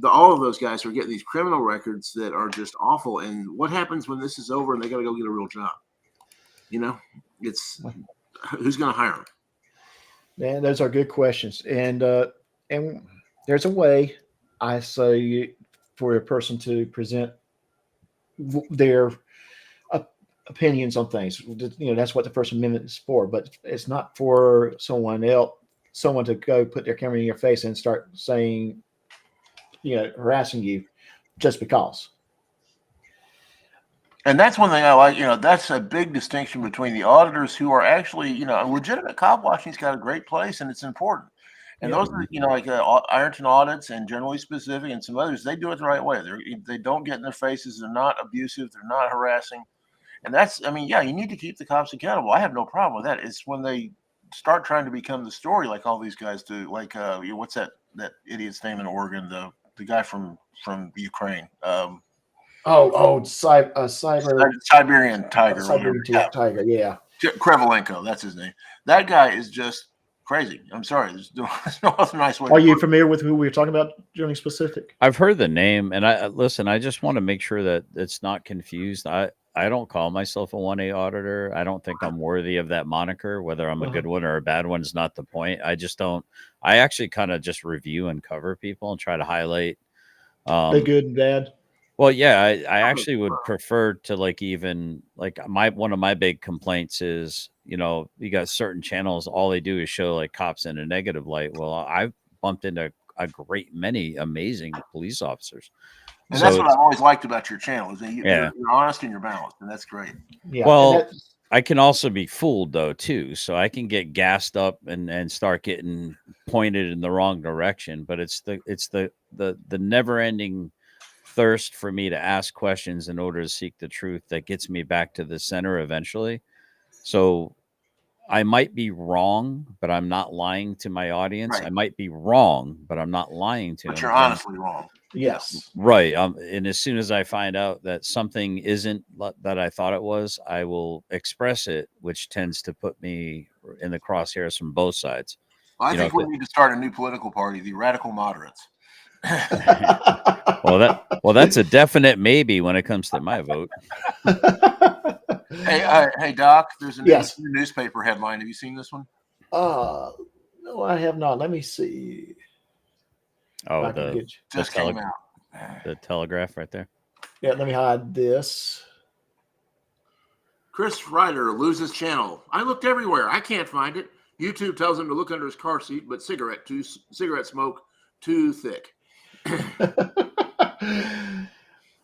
Speaker 3: all of those guys are getting these criminal records that are just awful. And what happens when this is over and they got to go get a real job? It's who's gonna hire them?
Speaker 2: Man, those are good questions, and there's a way I say for a person to present their opinions on things. That's what the First Amendment is for, but it's not for someone to go put their camera in your face and start saying, harassing you just because.
Speaker 3: And that's one thing I like. That's a big distinction between the auditors who are actually, legitimate cop watching's got a great place and it's important. And those are, like Ironton audits and Generally Specific and some others, they do it the right way. They don't get in their faces. They're not abusive. They're not harassing. And that's, you need to keep the cops accountable. I have no problem with that. It's when they start trying to become the story like all these guys do. Like, what's that idiot's name in Oregon? The guy from Ukraine. Siberian Tiger.
Speaker 2: Tiger, yeah.
Speaker 3: Krevelenko, that's his name. That guy is just crazy. I'm sorry. There's no other nice way.
Speaker 2: Are you familiar with who we were talking about, Generally Specific?
Speaker 5: I've heard the name, and I just want to make sure that it's not confused. I don't call myself a 1A auditor. I don't think I'm worthy of that moniker. Whether I'm a good one or a bad one is not the point. I just don't. I actually kind of just review and cover people and try to highlight
Speaker 2: the good and bad.
Speaker 5: Well, yeah, I actually would prefer to one of my big complaints is, you got certain channels, all they do is show like cops in a negative light. Well, I've bumped into a great many amazing police officers.
Speaker 3: And that's what I've always liked about your channel is that you're honest and you're balanced, and that's great.
Speaker 2: Yeah.
Speaker 5: Well, I can also be fooled though too, so I can get gassed up and start getting pointed in the wrong direction. But it's the never-ending thirst for me to ask questions in order to seek the truth that gets me back to the center eventually. So I might be wrong, but I'm not lying to my audience. Right. I might be wrong, but I'm not lying to them.
Speaker 3: But you're honestly wrong.
Speaker 2: Yes.
Speaker 5: Right. And as soon as I find out that something isn't that I thought it was, I will express it, which tends to put me in the crosshairs from both sides.
Speaker 3: Well, I think we need to start a new political party, the Radical Moderates.
Speaker 5: Well, that's a definite maybe when it comes to my vote.
Speaker 3: Hey, Doc. There's a new newspaper headline. Have you seen this one?
Speaker 2: No, I have not. Let me see.
Speaker 5: Oh,
Speaker 3: just came out.
Speaker 5: The Telegraph right there.
Speaker 2: Yeah, let me hide this.
Speaker 3: Chris Ryder loses channel. I looked everywhere. I can't find it. YouTube tells him to look under his car seat, but cigarette smoke too thick.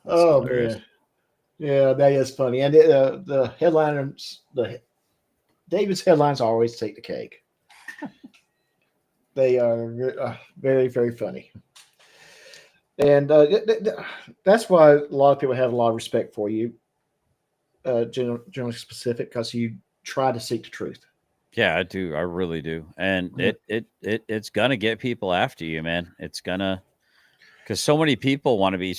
Speaker 2: Oh man, yeah, that is funny. And the headliners, David's headlines always take the cake. They are very, very funny, and that's why a lot of people have a lot of respect for you, Generally Specific, because you try to seek the truth.
Speaker 5: Yeah, I do. I really do, and it's gonna get people after you, man. It's gonna. Because so many people want to be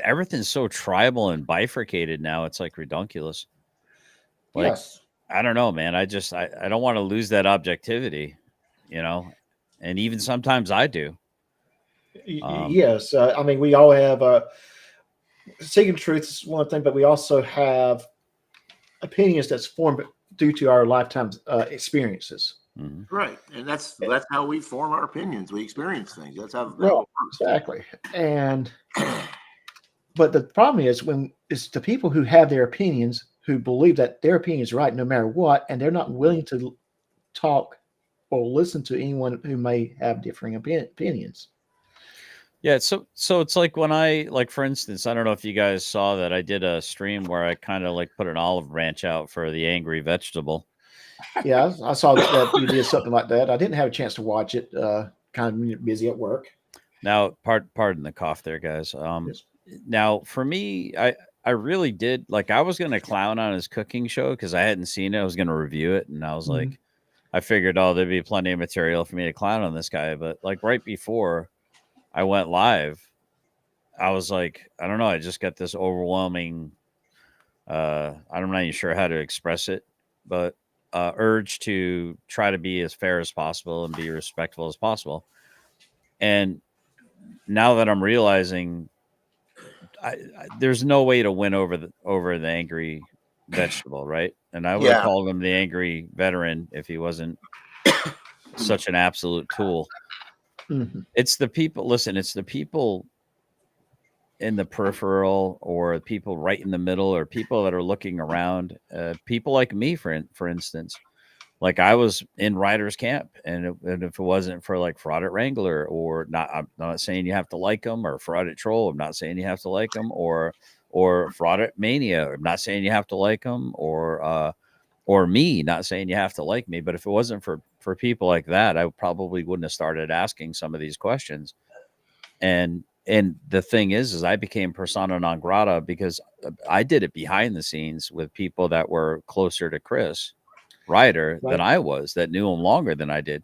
Speaker 5: everything's so tribal and bifurcated now. It's like ridiculous. Like, yes. I don't know, man. I don't want to lose that objectivity, and even sometimes I do.
Speaker 2: Yes. We all have seeking truth is one thing, but we also have opinions that's formed due to our lifetime experiences.
Speaker 5: Mm-hmm.
Speaker 3: Right, and that's how we form our opinions. We experience things. That's how.
Speaker 2: Exactly. And but the problem is when it's the people who have their opinions who believe that their opinion is right no matter what, and they're not willing to talk or listen to anyone who may have differing opinions.
Speaker 5: Yeah, so it's like when for instance, I don't know if you guys saw that I did a stream where I kind of put an olive branch out for the angry vegetable.
Speaker 2: Yeah, I saw that you did something like that. I didn't have a chance to watch it. Kind of busy at work.
Speaker 5: Now, pardon the cough there, guys.
Speaker 2: Yes.
Speaker 5: Now, for me, I really did I was going to clown on his cooking show because I hadn't seen it. I was going to review it, and I was like, I figured, there'd be plenty of material for me to clown on this guy. But right before I went live, I was like, I don't know. I just got this overwhelming. I'm not even sure how to express it, but. Urge to try to be as fair as possible and be respectful as possible. And now that I'm realizing there's no way to win over the angry vegetable, right? And I would have called him the angry veteran if he wasn't such an absolute tool.
Speaker 2: Mm-hmm.
Speaker 5: It's the people. Listen, it's the people in the peripheral or people right in the middle or people that are looking around, people like me, for instance, I was in Ryder's camp, and if it wasn't for Fraud at Wrangler or not, I'm not saying you have to like them, or Fraud at Troll, I'm not saying you have to like them, or or Fraud Mania. I'm not saying you have to like them, or me, not saying you have to like me, but if it wasn't for people like that, I probably wouldn't have started asking some of these questions. And the thing is I became persona non grata because I did it behind the scenes with people that were closer to Chris Ryder than I was, that knew him longer than I did.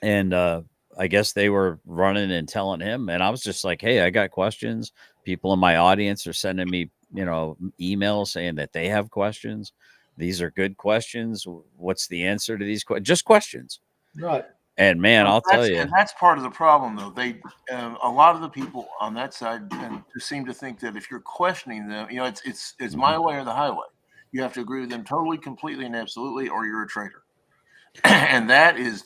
Speaker 5: And I guess they were running and telling him, and I was just like, hey, I got questions. People in my audience are sending me, emails saying that they have questions. These are good questions. What's the answer to these questions? Just questions.
Speaker 2: Right.
Speaker 5: And man, I'll tell you,
Speaker 3: and that's part of the problem, though. They, a lot of the people on that side seem to think that if you're questioning them, it's my way or the highway. You have to agree with them totally, completely, and absolutely, or you're a traitor. And that's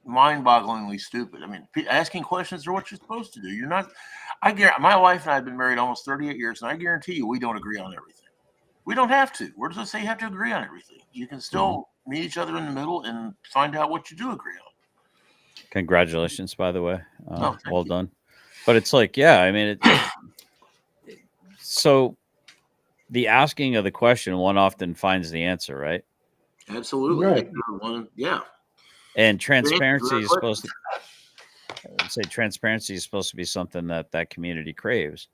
Speaker 3: mind-bogglingly stupid. I mean, asking questions are what you're supposed to do. You're not. I guarantee, my wife and I have been married almost 38 years, and I guarantee you, we don't agree on everything. We don't have to. Where does it say you have to agree on everything? You can still meet each other in the middle and find out what you do agree on.
Speaker 5: Congratulations, by the way. Well
Speaker 3: you.
Speaker 5: done. But it's like, yeah, I mean, so the asking of the question, one often finds the answer, right?
Speaker 3: Absolutely.
Speaker 2: Right.
Speaker 3: Yeah.
Speaker 5: And transparency is supposed to, I would say transparency is supposed to be something that community craves.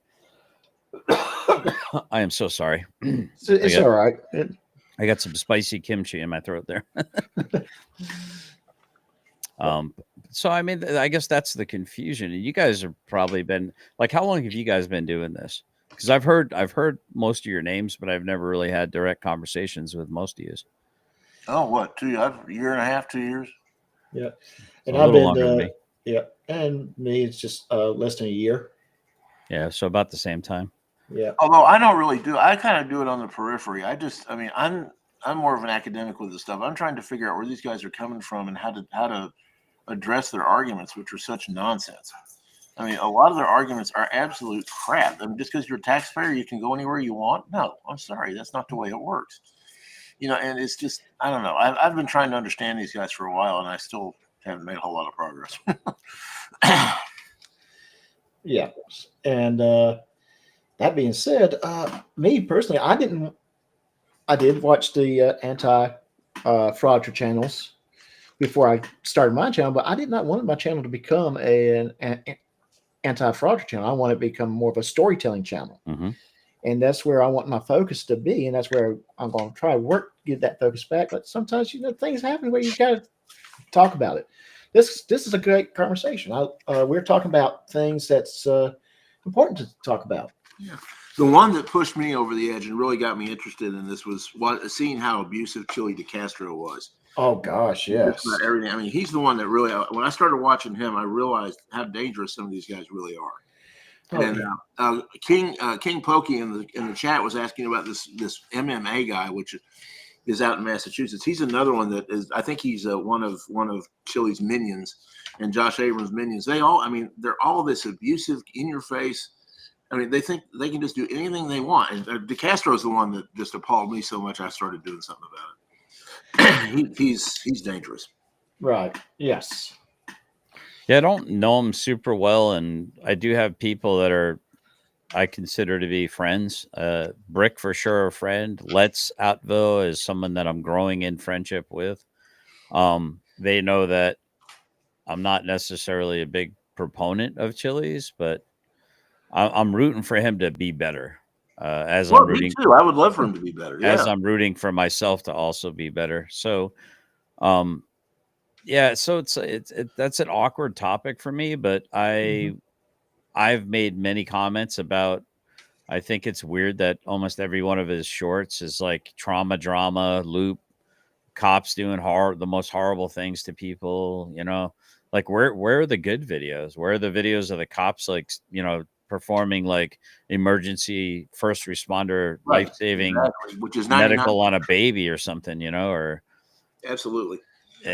Speaker 5: I am so sorry.
Speaker 2: It's all right.
Speaker 5: I got some spicy kimchi in my throat there. So I mean, I guess that's the confusion. And you guys have probably been like, how long have you guys been doing this? Because I've heard most of your names, but I've never really had direct conversations with most of you.
Speaker 3: Oh, what? A year and a half, 2 years?
Speaker 2: Yeah.
Speaker 5: So
Speaker 2: and
Speaker 5: a
Speaker 2: I've
Speaker 5: little
Speaker 2: been,
Speaker 5: longer than me.
Speaker 2: Yeah. And me, it's just less than a year.
Speaker 5: Yeah. So about the same time.
Speaker 2: Yeah.
Speaker 3: Although I don't really do, I kind of do it on the periphery. I'm more of an academic with this stuff. I'm trying to figure out where these guys are coming from and how to address their arguments, which are such nonsense. I mean, a lot of their arguments are absolute crap. I mean, just because you're a taxpayer, you can go anywhere you want. No, I'm sorry. That's not the way it works. And it's just, I don't know. I've been trying to understand these guys for a while, and I still haven't made a whole lot of progress.
Speaker 2: Yeah. And that being said, me personally, I did watch the anti-fraud channels before I started my channel, but I did not want my channel to become an anti-fraud channel. I want it to become more of a storytelling channel.
Speaker 5: Mm-hmm.
Speaker 2: And that's where I want my focus to be. And that's where I'm going to try to work to get that focus back. But sometimes, things happen where you got to talk about it. This is a great conversation. We're talking about things that's important to talk about.
Speaker 3: Yeah. The one that pushed me over the edge and really got me interested in this was seeing how abusive Chili DeCastro was.
Speaker 2: Oh, gosh, yes.
Speaker 3: Everything. I mean, he's the one that really, when I started watching him, I realized how dangerous some of these guys really are.
Speaker 2: Oh,
Speaker 3: and
Speaker 2: yeah.
Speaker 3: King Pokey in the chat was asking about this MMA guy, which is out in Massachusetts. He's another one that is. I think he's one of Chili's minions and Josh Abrams' minions. They're all this abusive, in your face. I mean, they think they can just do anything they want. And DeCastro is the one that just appalled me so much I started doing something about it. He's dangerous.
Speaker 2: Right. Yes.
Speaker 5: Yeah, I don't know him super well, and I do have people that I consider to be friends. Brick for sure, a friend. Let's Outville is someone that I'm growing in friendship with. They know that I'm not necessarily a big proponent of Chili's, but I'm rooting for him to be better. I'm rooting,
Speaker 3: me too. I would love for him to be better. Yeah.
Speaker 5: As I'm rooting for myself to also be better. So, yeah, so that's an awkward topic for me, but I've made many comments about. I think it's weird that almost every one of his shorts is like trauma, drama, loop, cops doing the most horrible things to people. Like where are the good videos? Where are the videos of the cops performing like emergency first responder life-saving
Speaker 3: which is
Speaker 5: medical on a baby or something? Or
Speaker 3: absolutely.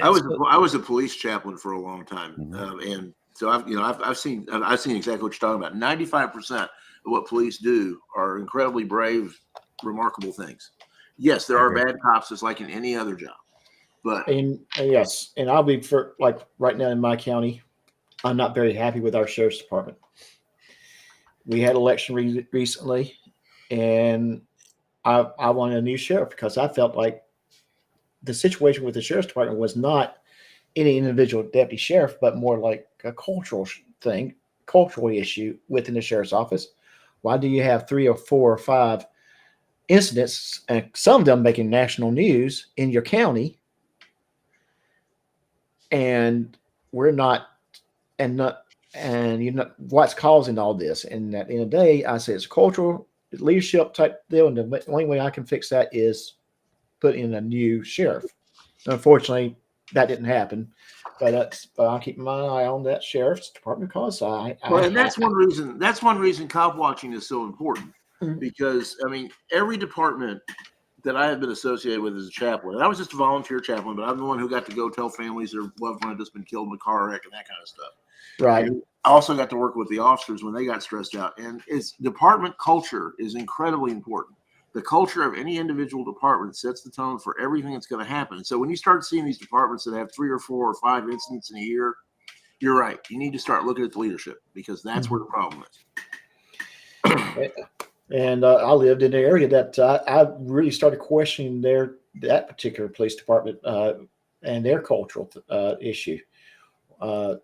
Speaker 3: I was a police chaplain for a long time, and so I've seen exactly what you're talking about. 95% of what police do are incredibly brave, remarkable things. Yes, there are bad cops, just like in any other job. But
Speaker 2: yes, and I'll be right now in my county, I'm not very happy with our sheriff's department. we had election recently, and I wanted a new sheriff because I felt like the situation with the sheriff's department was not any individual deputy sheriff, but more like a cultural thing, cultural issue within the sheriff's office. Why do you have 3 or 4 or 5 incidents, and some of them making national news in your county, and we're not, and not, and you know what's causing all this? And at the end of the day, I say it's a cultural leadership type deal, and the only way I can fix that is put in a new sheriff. Unfortunately, that didn't happen, but I'll keep my eye on that sheriff's department because
Speaker 3: and that's one reason. That's one reason cop watching is so important, because I mean every department that I have been associated with as a chaplain, and I was just a volunteer chaplain, but I'm the one who got to go tell families their loved one had just been killed in a car wreck and that kind of stuff.
Speaker 2: Right.
Speaker 3: And I also got to work with the officers when they got stressed out, and it's department culture is incredibly important. The culture of any individual department sets the tone for everything that's going to happen. So when you start seeing these departments that have 3 or 4 or 5 incidents in a year, you're right. You need to start looking at the leadership because that's where the problem is.
Speaker 2: And I lived in an area that I really started questioning that particular police department and their cultural issue. 3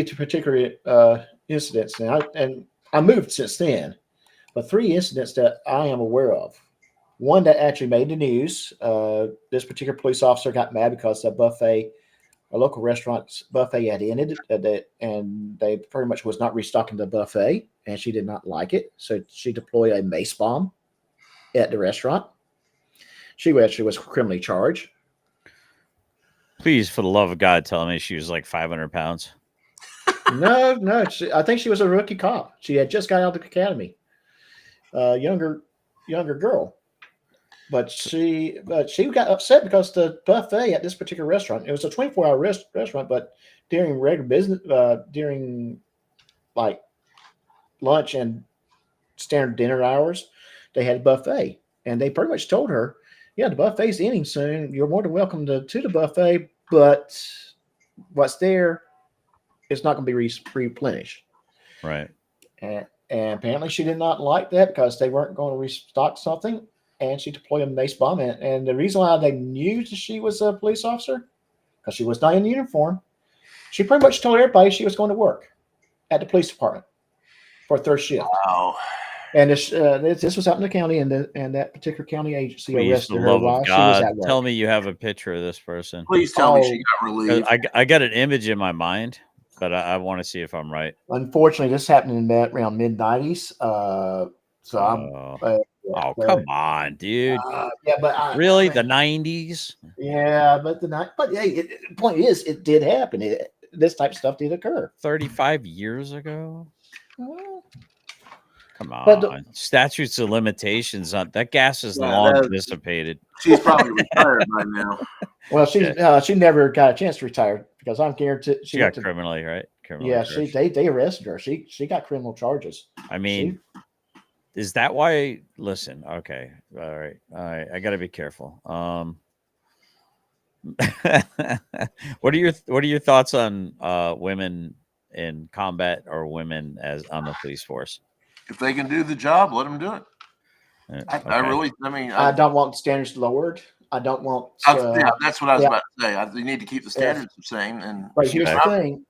Speaker 2: particular incidents, and I moved since then, but 3 incidents that I am aware of. One that actually made the news. This particular police officer got mad because a local restaurant's buffet had ended, and they pretty much was not restocking the buffet, and she did not like it. So she deployed a mace bomb at the restaurant. She actually was criminally charged.
Speaker 5: Please, for the love of God, tell me she was like 500 pounds.
Speaker 2: No. I think she was a rookie cop. She had just got out of the academy. Younger girl. But she got upset because the buffet at this particular restaurant, it was a 24-hour restaurant, but during regular business, during like lunch and standard dinner hours, they had a buffet. And they pretty much told her, yeah, the buffet's ending soon. You're more than welcome to the buffet, but what's there is not going to be replenished.
Speaker 5: Right.
Speaker 2: And apparently she did not like that because they weren't going to restock something. And she deployed a mace bomb. And the reason why they knew that she was a police officer, because she was not in uniform, she pretty much told everybody she was going to work at the police department for a 3rd shift.
Speaker 3: Wow.
Speaker 2: And this was out in the county, and that particular county agency arrested her while she was at work.
Speaker 5: Tell me you have a picture of this person.
Speaker 3: Please tell me she got relieved.
Speaker 5: I got an image in my mind, but I want to see if I'm right.
Speaker 2: Unfortunately, this happened in around mid-90s.
Speaker 5: Come on, dude.
Speaker 2: Really,
Speaker 5: the 90s?
Speaker 2: Yeah, but the point is, it did happen. This type of stuff did occur
Speaker 5: 35 years ago. Come on,
Speaker 2: but
Speaker 5: statutes of limitations on that gas is long dissipated.
Speaker 3: She's probably retired by now.
Speaker 2: Well, she never got a chance to retire because I'm guaranteed
Speaker 5: she got criminally, right?
Speaker 2: They arrested her. She got criminal charges.
Speaker 5: I mean, is that why? Listen, okay, all right. I got to be careful. What are your thoughts on women in combat or women as on the police force?
Speaker 3: If they can do the job, let them do it.
Speaker 5: Okay.
Speaker 2: I don't want standards lowered. I don't want.
Speaker 3: That's what I was about to say. You need to keep the standards the same. But
Speaker 2: here's the thing: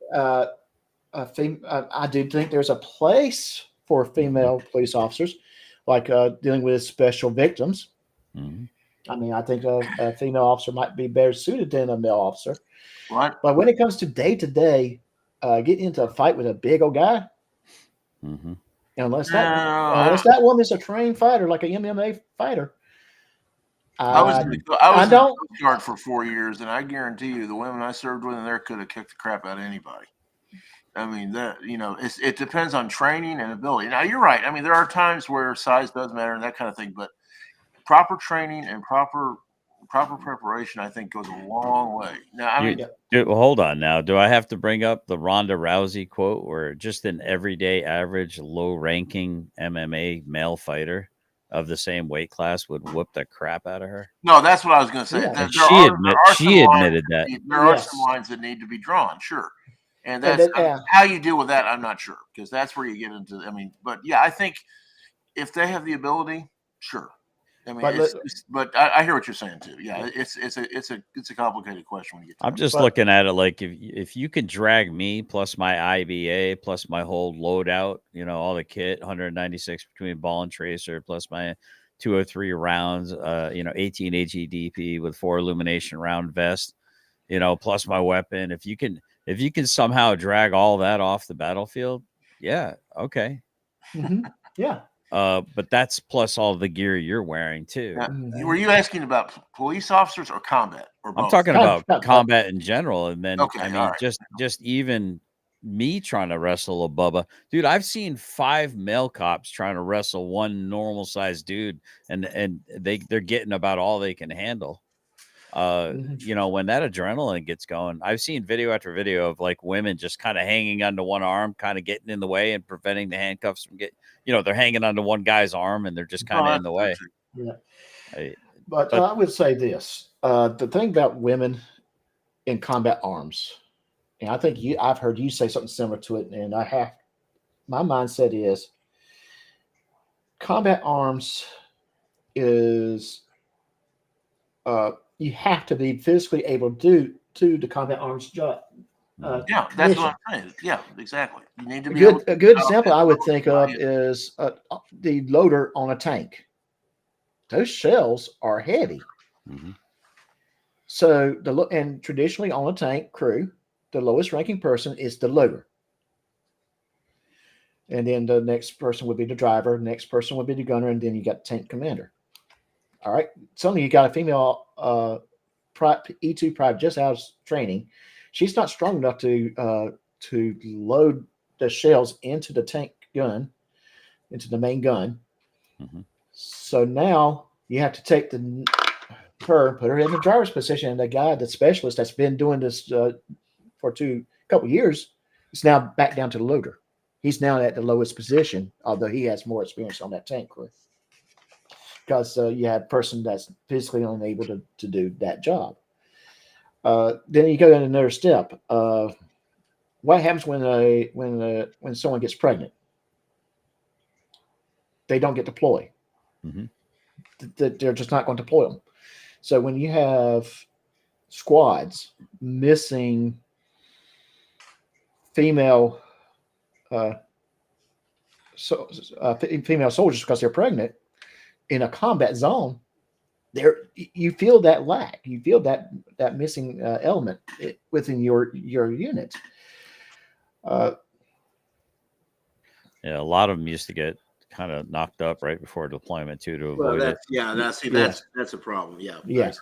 Speaker 2: I do think there's a place for female police officers, like dealing with special victims.
Speaker 5: Mm-hmm.
Speaker 2: I mean, I think a female officer might be better suited than a male officer.
Speaker 3: Right.
Speaker 2: But when it comes to day-to-day, getting into a fight with a big old guy,
Speaker 5: mm-hmm.
Speaker 2: unless that woman's a trained fighter, like an MMA fighter.
Speaker 3: I was in the Coast Guard for 4 years, and I guarantee you, the women I served with in there could have kicked the crap out of anybody. I mean, it depends on training and ability. Now, you're right. I mean, there are times where size does matter and that kind of thing, but proper training and proper preparation, I think, goes a long way. Now,
Speaker 5: hold on. Now, do I have to bring up the Ronda Rousey quote, where just an everyday, average, low-ranking MMA male fighter of the same weight class would whoop the crap out of her?
Speaker 3: No, that's what I was going to say.
Speaker 5: Yeah. She admitted that.
Speaker 3: There are some lines that need to be drawn, sure. And
Speaker 2: And
Speaker 3: that's
Speaker 2: then,
Speaker 3: how you deal with that. I'm not sure, because that's where you get into. I mean, but yeah, I think if they have the ability, sure. I mean,
Speaker 2: but
Speaker 3: but I hear what you're saying too. Yeah, it's a complicated question when you get to
Speaker 5: I'm
Speaker 3: that.
Speaker 5: just
Speaker 2: But
Speaker 5: looking at it like if you can drag me plus my IBA plus my whole loadout, all the kit, 196 between ball and tracer, plus my 203 rounds, 18 HEDP with 4 illumination round vest, plus my weapon. If you can somehow drag all that off the battlefield, yeah, okay.
Speaker 2: yeah.
Speaker 5: But that's plus all the gear you're wearing too.
Speaker 3: Now, were you asking about police officers or combat or both?
Speaker 5: I'm talking about combat in general, and then
Speaker 3: Okay,
Speaker 5: I mean,
Speaker 3: all right.
Speaker 5: just even me trying to wrestle a Bubba, dude. I've seen 5 male cops trying to wrestle one normal sized dude, and they're getting about all they can handle. When that adrenaline gets going, I've seen video after video of like women just kind of hanging onto one arm, kind of getting in the way and preventing the handcuffs from they're hanging onto one guy's arm and they're just kind of in the way.
Speaker 2: Yeah. But I would say this: the thing about women in combat arms, and I think I've heard you say something similar to it, and my mindset is combat arms is you have to be physically able to do the combat arms job.
Speaker 3: Yeah, that's what I'm saying. Yeah, exactly. You need to be
Speaker 2: a good example I would think of is the loader on a tank. Those shells are heavy.
Speaker 5: Mm-hmm.
Speaker 2: So and traditionally on a tank crew, the lowest ranking person is the loader. And then the next person would be the driver, next person would be the gunner, and then you got the tank commander. All right. Suddenly you got a female E2 private just out of training. She's not strong enough to load the shells into the tank gun, into the main gun.
Speaker 5: Mm-hmm.
Speaker 2: So now you have to take put her in the driver's position, and the specialist that's been doing this for a couple of years is now back down to the loader. He's now at the lowest position, although he has more experience on that tank crew. Because you have a person that's physically unable to do that job. Then you go in another step. What happens when someone gets pregnant? They don't get deployed.
Speaker 5: Mm-hmm.
Speaker 2: They're just not going to deploy them. So when you have squads missing female female soldiers because they're pregnant in a combat zone, you feel that lack. You feel that missing element within your unit.
Speaker 5: A lot of them used to get kind of knocked up right before deployment too to avoid it.
Speaker 3: That's a problem. Yeah.
Speaker 2: Yes.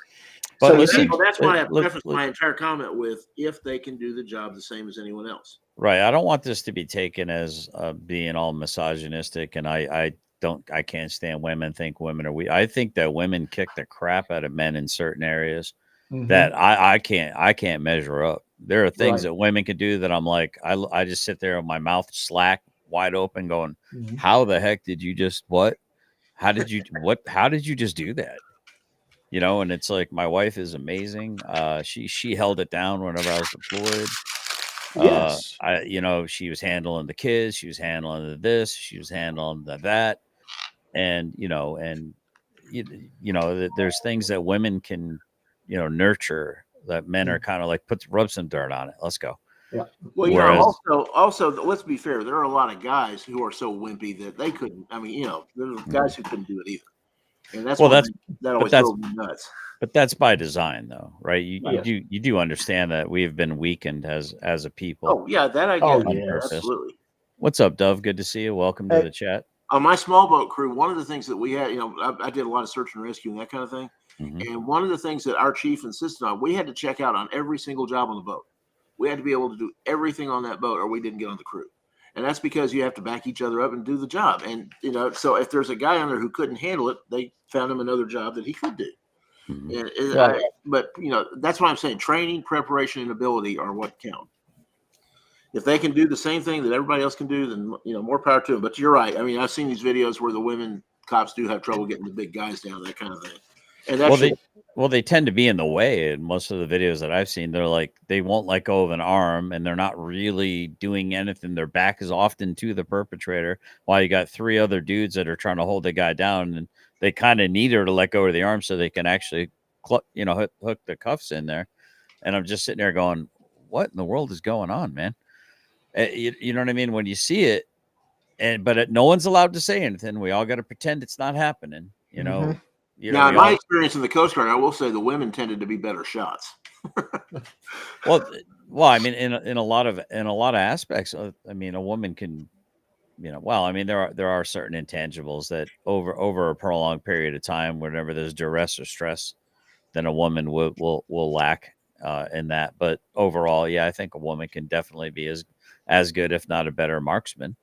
Speaker 3: But that's why I prefaced my entire comment with if they can do the job the same as anyone else.
Speaker 5: Right. I don't want this to be taken as being all misogynistic, and I can't stand women. Think women are weak. I think that women kick the crap out of men in certain areas that I can't measure up. There are things that women can do that I'm like, I just sit there with my mouth slack wide open going, how the heck did you just what? How did you just do that? And it's like my wife is amazing. She held it down whenever I was deployed.
Speaker 2: Yes.
Speaker 5: She was handling the kids, she was handling this, she was handling that. And there's things that women can, nurture that men are kind of like rub some dirt on it. Let's go.
Speaker 2: Yeah.
Speaker 3: Well, also, let's be fair. There are a lot of guys who are so wimpy that they couldn't. I mean, there's guys who couldn't do it either. And that always drove me nuts.
Speaker 5: But that's by design, though, right? You do understand that we have been weakened as a people.
Speaker 3: Oh yeah, that I get. Yeah, absolutely.
Speaker 5: What's up, Dove? Good to see you. Welcome to the chat.
Speaker 3: On my small boat crew, one of the things that we had, I did a lot of search and rescue and that kind of thing. Mm-hmm. And one of the things that our chief insisted on, we had to check out on every single job on the boat. We had to be able to do everything on that boat or we didn't get on the crew. And that's because you have to back each other up and do the job. And, so if there's a guy on there who couldn't handle it, they found him another job that he could do. Mm-hmm. But that's why I'm saying training, preparation, and ability are what count. If they can do the same thing that everybody else can do, then, more power to them. But you're right. I mean, I've seen these videos where the women cops do have trouble getting the big guys down, that kind of thing. And that's
Speaker 5: they tend to be in the way in most of the videos that I've seen. They're like, they won't let go of an arm, and they're not really doing anything. Their back is often to the perpetrator, while you got 3 other dudes that are trying to hold the guy down, and they kind of need her to let go of the arm so they can actually, hook the cuffs in there. And I'm just sitting there going, what in the world is going on, man? You know what I mean? When you see it, but no one's allowed to say anything. We all got to pretend it's not happening.
Speaker 3: Now, in my experience in the Coast Guard, I will say the women tended to be better shots.
Speaker 5: well, I mean, in a lot of aspects, I mean, a woman can, there are certain intangibles that over a prolonged period of time, whenever there's duress or stress, then a woman will lack in that. But overall, yeah, I think a woman can definitely be as good, if not a better marksman.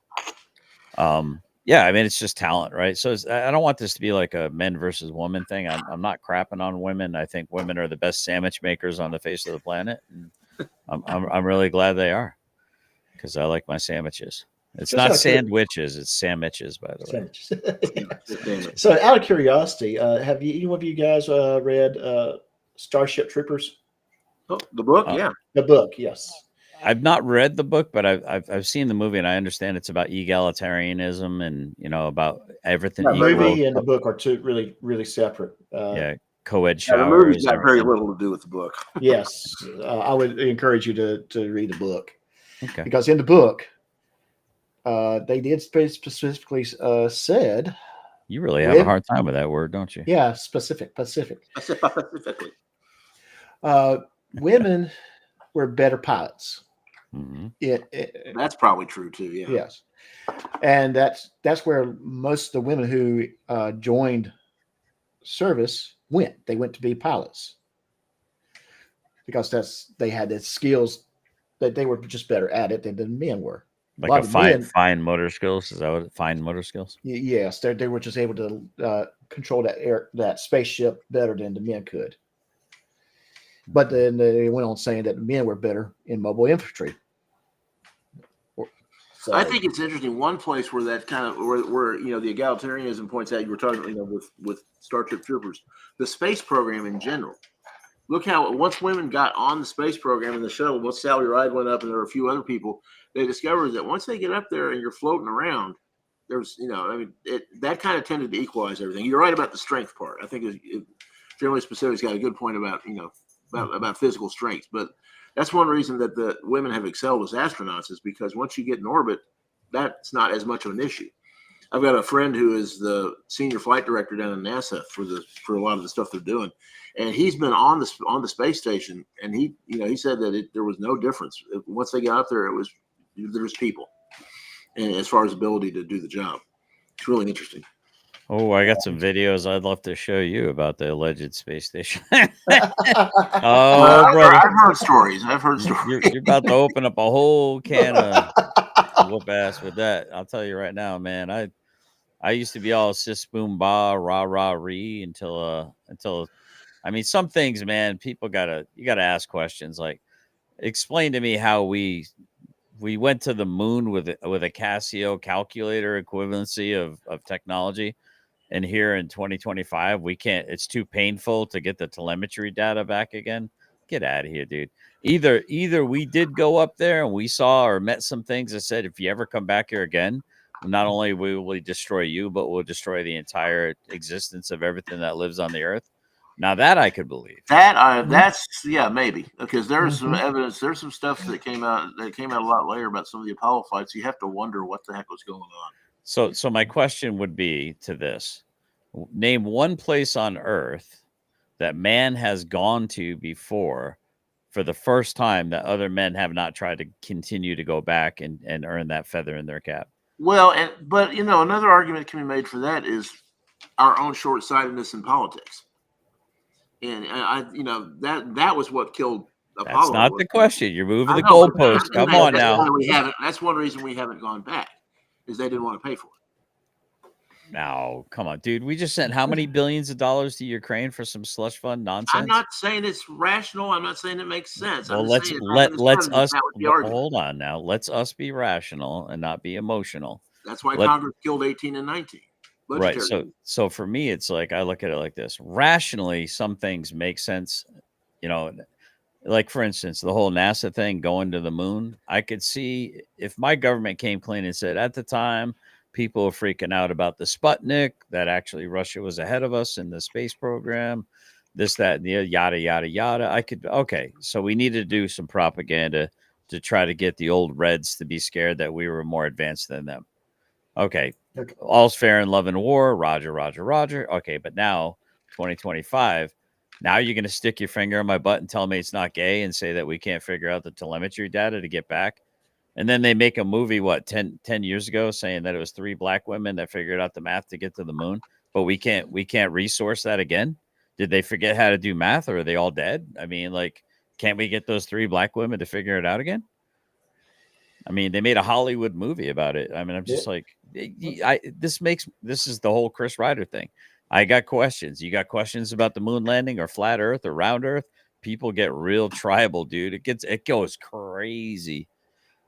Speaker 5: Yeah, I mean, it's just talent, right? So I don't want this to be like a men versus women thing. I'm not crapping on women. I think women are the best sandwich makers on the face of the planet, and I'm really glad they are, because I like my sandwiches. It's just not sandwiches; it's sandwiches, by the
Speaker 2: way. So, out of curiosity, have anyone of you guys read Starship Troopers?
Speaker 3: Oh, the book, yeah,
Speaker 2: the book, yes.
Speaker 5: I've not read the book, but I've seen the movie, and I understand it's about egalitarianism and about everything.
Speaker 2: The movie and the book are two really separate.
Speaker 5: Co-ed showers.
Speaker 3: The movie's got very little to do with the book.
Speaker 2: Yes, I would encourage you to read the book.
Speaker 5: Okay.
Speaker 2: Because in the book, they did specifically said.
Speaker 5: You really have a hard time with that word, don't you?
Speaker 2: Yeah, specifically. Women were better pilots.
Speaker 5: Mm-hmm.
Speaker 3: That's probably true too. Yeah.
Speaker 2: Yes, and that's where most of the women who joined service went. They went to be pilots because they had the skills that they were just better at it than the men were.
Speaker 5: Like fine motor skills. Is that what fine motor skills?
Speaker 2: Yes, they were just able to control that spaceship better than the men could. But then they went on saying that the men were better in mobile infantry.
Speaker 3: So, I think it's interesting. One place where that kind of where the egalitarianism points out, you were talking with Starship Troopers, the space program in general. Look how once women got on the space program in the shuttle, once Sally Ride went up and there were a few other people, they discovered that once they get up there and you're floating around, there's that kind of tended to equalize everything. You're right about the strength part. I think Generally Specific's got a good point about about physical strength, but that's one reason that the women have excelled as astronauts is because once you get in orbit, that's not as much of an issue. I've got a friend who is the senior flight director down in NASA for a lot of the stuff they're doing, and he's been on the space station, and he said that there was no difference once they got up there. There was people, and as far as ability to do the job, it's really interesting.
Speaker 5: Oh, I got some videos I'd love to show you about the alleged space station.
Speaker 3: Brother. I've heard stories.
Speaker 5: You're about to open up a whole can of whoop ass with that. I'll tell you right now, man. I used to be all sis boom ba rah rah ree until I mean, some things, man, you gotta ask questions like, explain to me how we went to the moon with a Casio calculator equivalency of technology. And here in 2025, we can't. It's too painful to get the telemetry data back again. Get out of here, dude. Either we did go up there and we saw or met some things that said, if you ever come back here again, not only will we destroy you, but we'll destroy the entire existence of everything that lives on the earth. Now that I could believe.
Speaker 3: That's maybe, because there's some evidence. There's some stuff that came out a lot later about some of the Apollo flights. You have to wonder what the heck was going on.
Speaker 5: So my question would be to this: name one place on Earth that man has gone to before for the first time that other men have not tried to continue to go back and earn that feather in their cap.
Speaker 3: Well, but another argument can be made for that is our own short-sightedness in politics. And that was what killed Apollo.
Speaker 5: That's not the question. You're moving the goalpost. Come on now.
Speaker 3: That's one reason we haven't gone back, is they didn't want to pay for it.
Speaker 5: Now, come on, dude. We just sent how many billions of dollars to Ukraine for some slush fund nonsense?
Speaker 3: I'm not saying it's rational. I'm not saying it makes sense.
Speaker 5: Well, let's us hold on now. Let's us be rational and not be emotional.
Speaker 3: That's why Congress killed 18 and 19.
Speaker 5: Right.
Speaker 3: budgetary.
Speaker 5: So for me, it's like I look at it like this. Rationally, some things make sense. You know, like for instance, the whole NASA thing going to the moon. I could see if my government came clean and said at the time people were freaking out about the Sputnik, that actually Russia was ahead of us in the space program, this, that, and the yada yada yada. I could okay. So we need to do some propaganda to try to get the old Reds to be scared that we were more advanced than them. Okay.
Speaker 2: Okay.
Speaker 5: All's fair in love and war. Roger, Roger, Roger. Okay. But now, 2025, now you're going to stick your finger in my butt and tell me it's not gay and say that we can't figure out the telemetry data to get back. And then they make a movie, what, 10 years ago saying that it was 3 black women that figured out the math to get to the moon. But we can't resource that again. Did they forget how to do math or are they all dead? I mean, like, can't we get those 3 black women to figure it out again? I mean, they made a Hollywood movie about it. I mean, I'm just like, this is the whole Chris Ryder thing. I got questions. You got questions about the moon landing or flat Earth or round Earth? People get real tribal, dude. It goes crazy.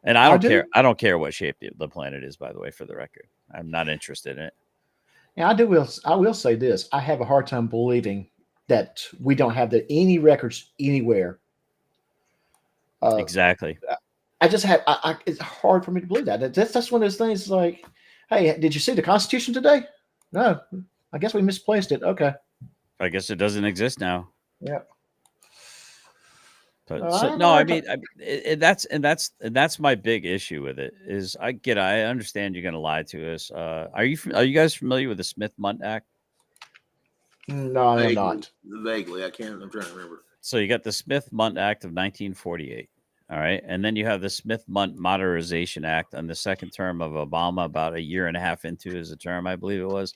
Speaker 5: And I don't care. I don't care what shape the planet is, by the way, for the record. I'm not interested in it.
Speaker 2: And I will say this. I have a hard time believing that we don't have any records anywhere.
Speaker 5: Exactly.
Speaker 2: I just have. It's hard for me to believe that. That's one of those things. Like, hey, did you see the Constitution today? No, I guess we misplaced it. Okay.
Speaker 5: I guess it doesn't exist now.
Speaker 2: Yeah.
Speaker 5: But I mean, that's my big issue with it. Is I understand you're going to lie to us. Are you guys familiar with the Smith-Mundt Act?
Speaker 2: No, I'm not.
Speaker 3: Vaguely, I can't. I'm trying to remember.
Speaker 5: So you got the Smith-Mundt Act of 1948. All right. And then you have the Smith-Mundt Modernization Act on the second term of Obama, about a year and a half into his term, I believe it was,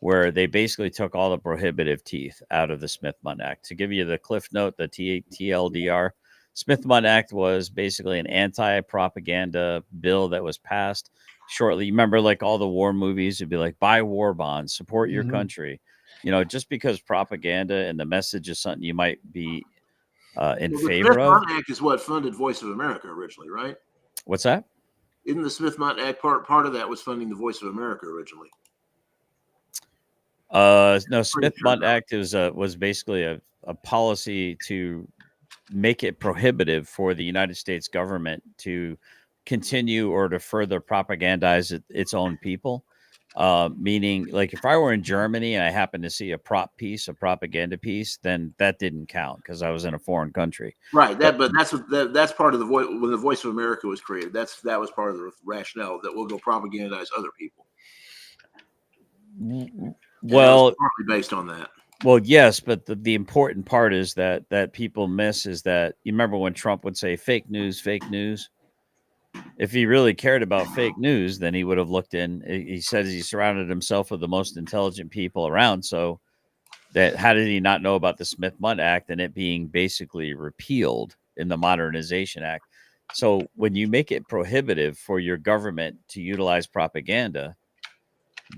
Speaker 5: where they basically took all the prohibitive teeth out of the Smith-Mundt Act. To give you the cliff note, the TLDR, Smith-Mundt Act was basically an anti-propaganda bill that was passed shortly. You remember, like all the war movies would be like, buy war bonds, support your country. You know, just because propaganda and the message is something you might be in favor of.
Speaker 3: The Smith-Mundt Act is what funded Voice of America originally, right?
Speaker 5: What's that?
Speaker 3: Isn't the Smith-Mundt Act part of that was funding the Voice of America originally?
Speaker 5: No, Smith-Mundt Act was basically a policy to make it prohibitive for the United States government to continue or to further propagandize its own people. Meaning, like if I were in Germany and I happened to see a propaganda piece, then that didn't count because I was in a foreign country.
Speaker 3: Right. But that's part of the voice when the Voice of America was created. That was part of the rationale that we'll go propagandize other people.
Speaker 5: Well,
Speaker 3: partly based on that.
Speaker 5: Well, yes, but the important part is that people miss is that you remember when Trump would say fake news, fake news. If he really cared about fake news, then he would have looked in. He says he surrounded himself with the most intelligent people around. So that how did he not know about the Smith-Mundt Act and it being basically repealed in the Modernization Act? So when you make it prohibitive for your government to utilize propaganda,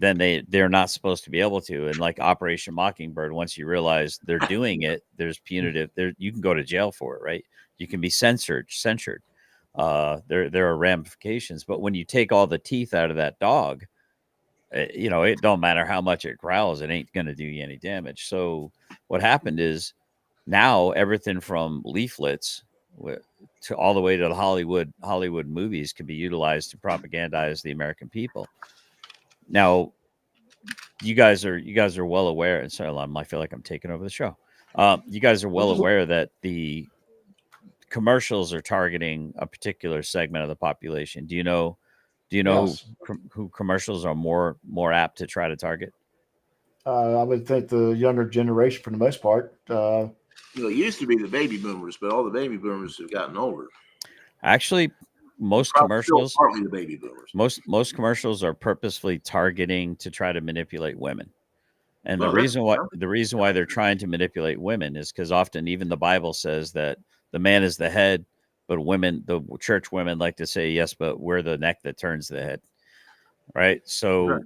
Speaker 5: then they're not supposed to be able to. And like Operation Mockingbird, once you realize they're doing it, there's punitive. You can go to jail for it, right? You can be censored. There are ramifications. But when you take all the teeth out of that dog, it don't matter how much it growls, it ain't going to do you any damage. So what happened is now everything from leaflets to all the way to the Hollywood movies can be utilized to propagandize the American people. Now, you guys are well aware, and sorry, I feel like I'm taking over the show. You guys are well aware that the commercials are targeting a particular segment of the population. Do you know yes. who commercials are more apt to try to target?
Speaker 2: I would think the younger generation, for the most part.
Speaker 3: It used to be the baby boomers, but all the baby boomers have gotten older.
Speaker 5: Actually, most commercials,
Speaker 3: partly the baby boomers.
Speaker 5: Most commercials are purposefully targeting to try to manipulate women. And the reason why they're trying to manipulate women is because often even the Bible says that the man is the head, but the church women like to say, yes, but we're the neck that turns the head. Right. So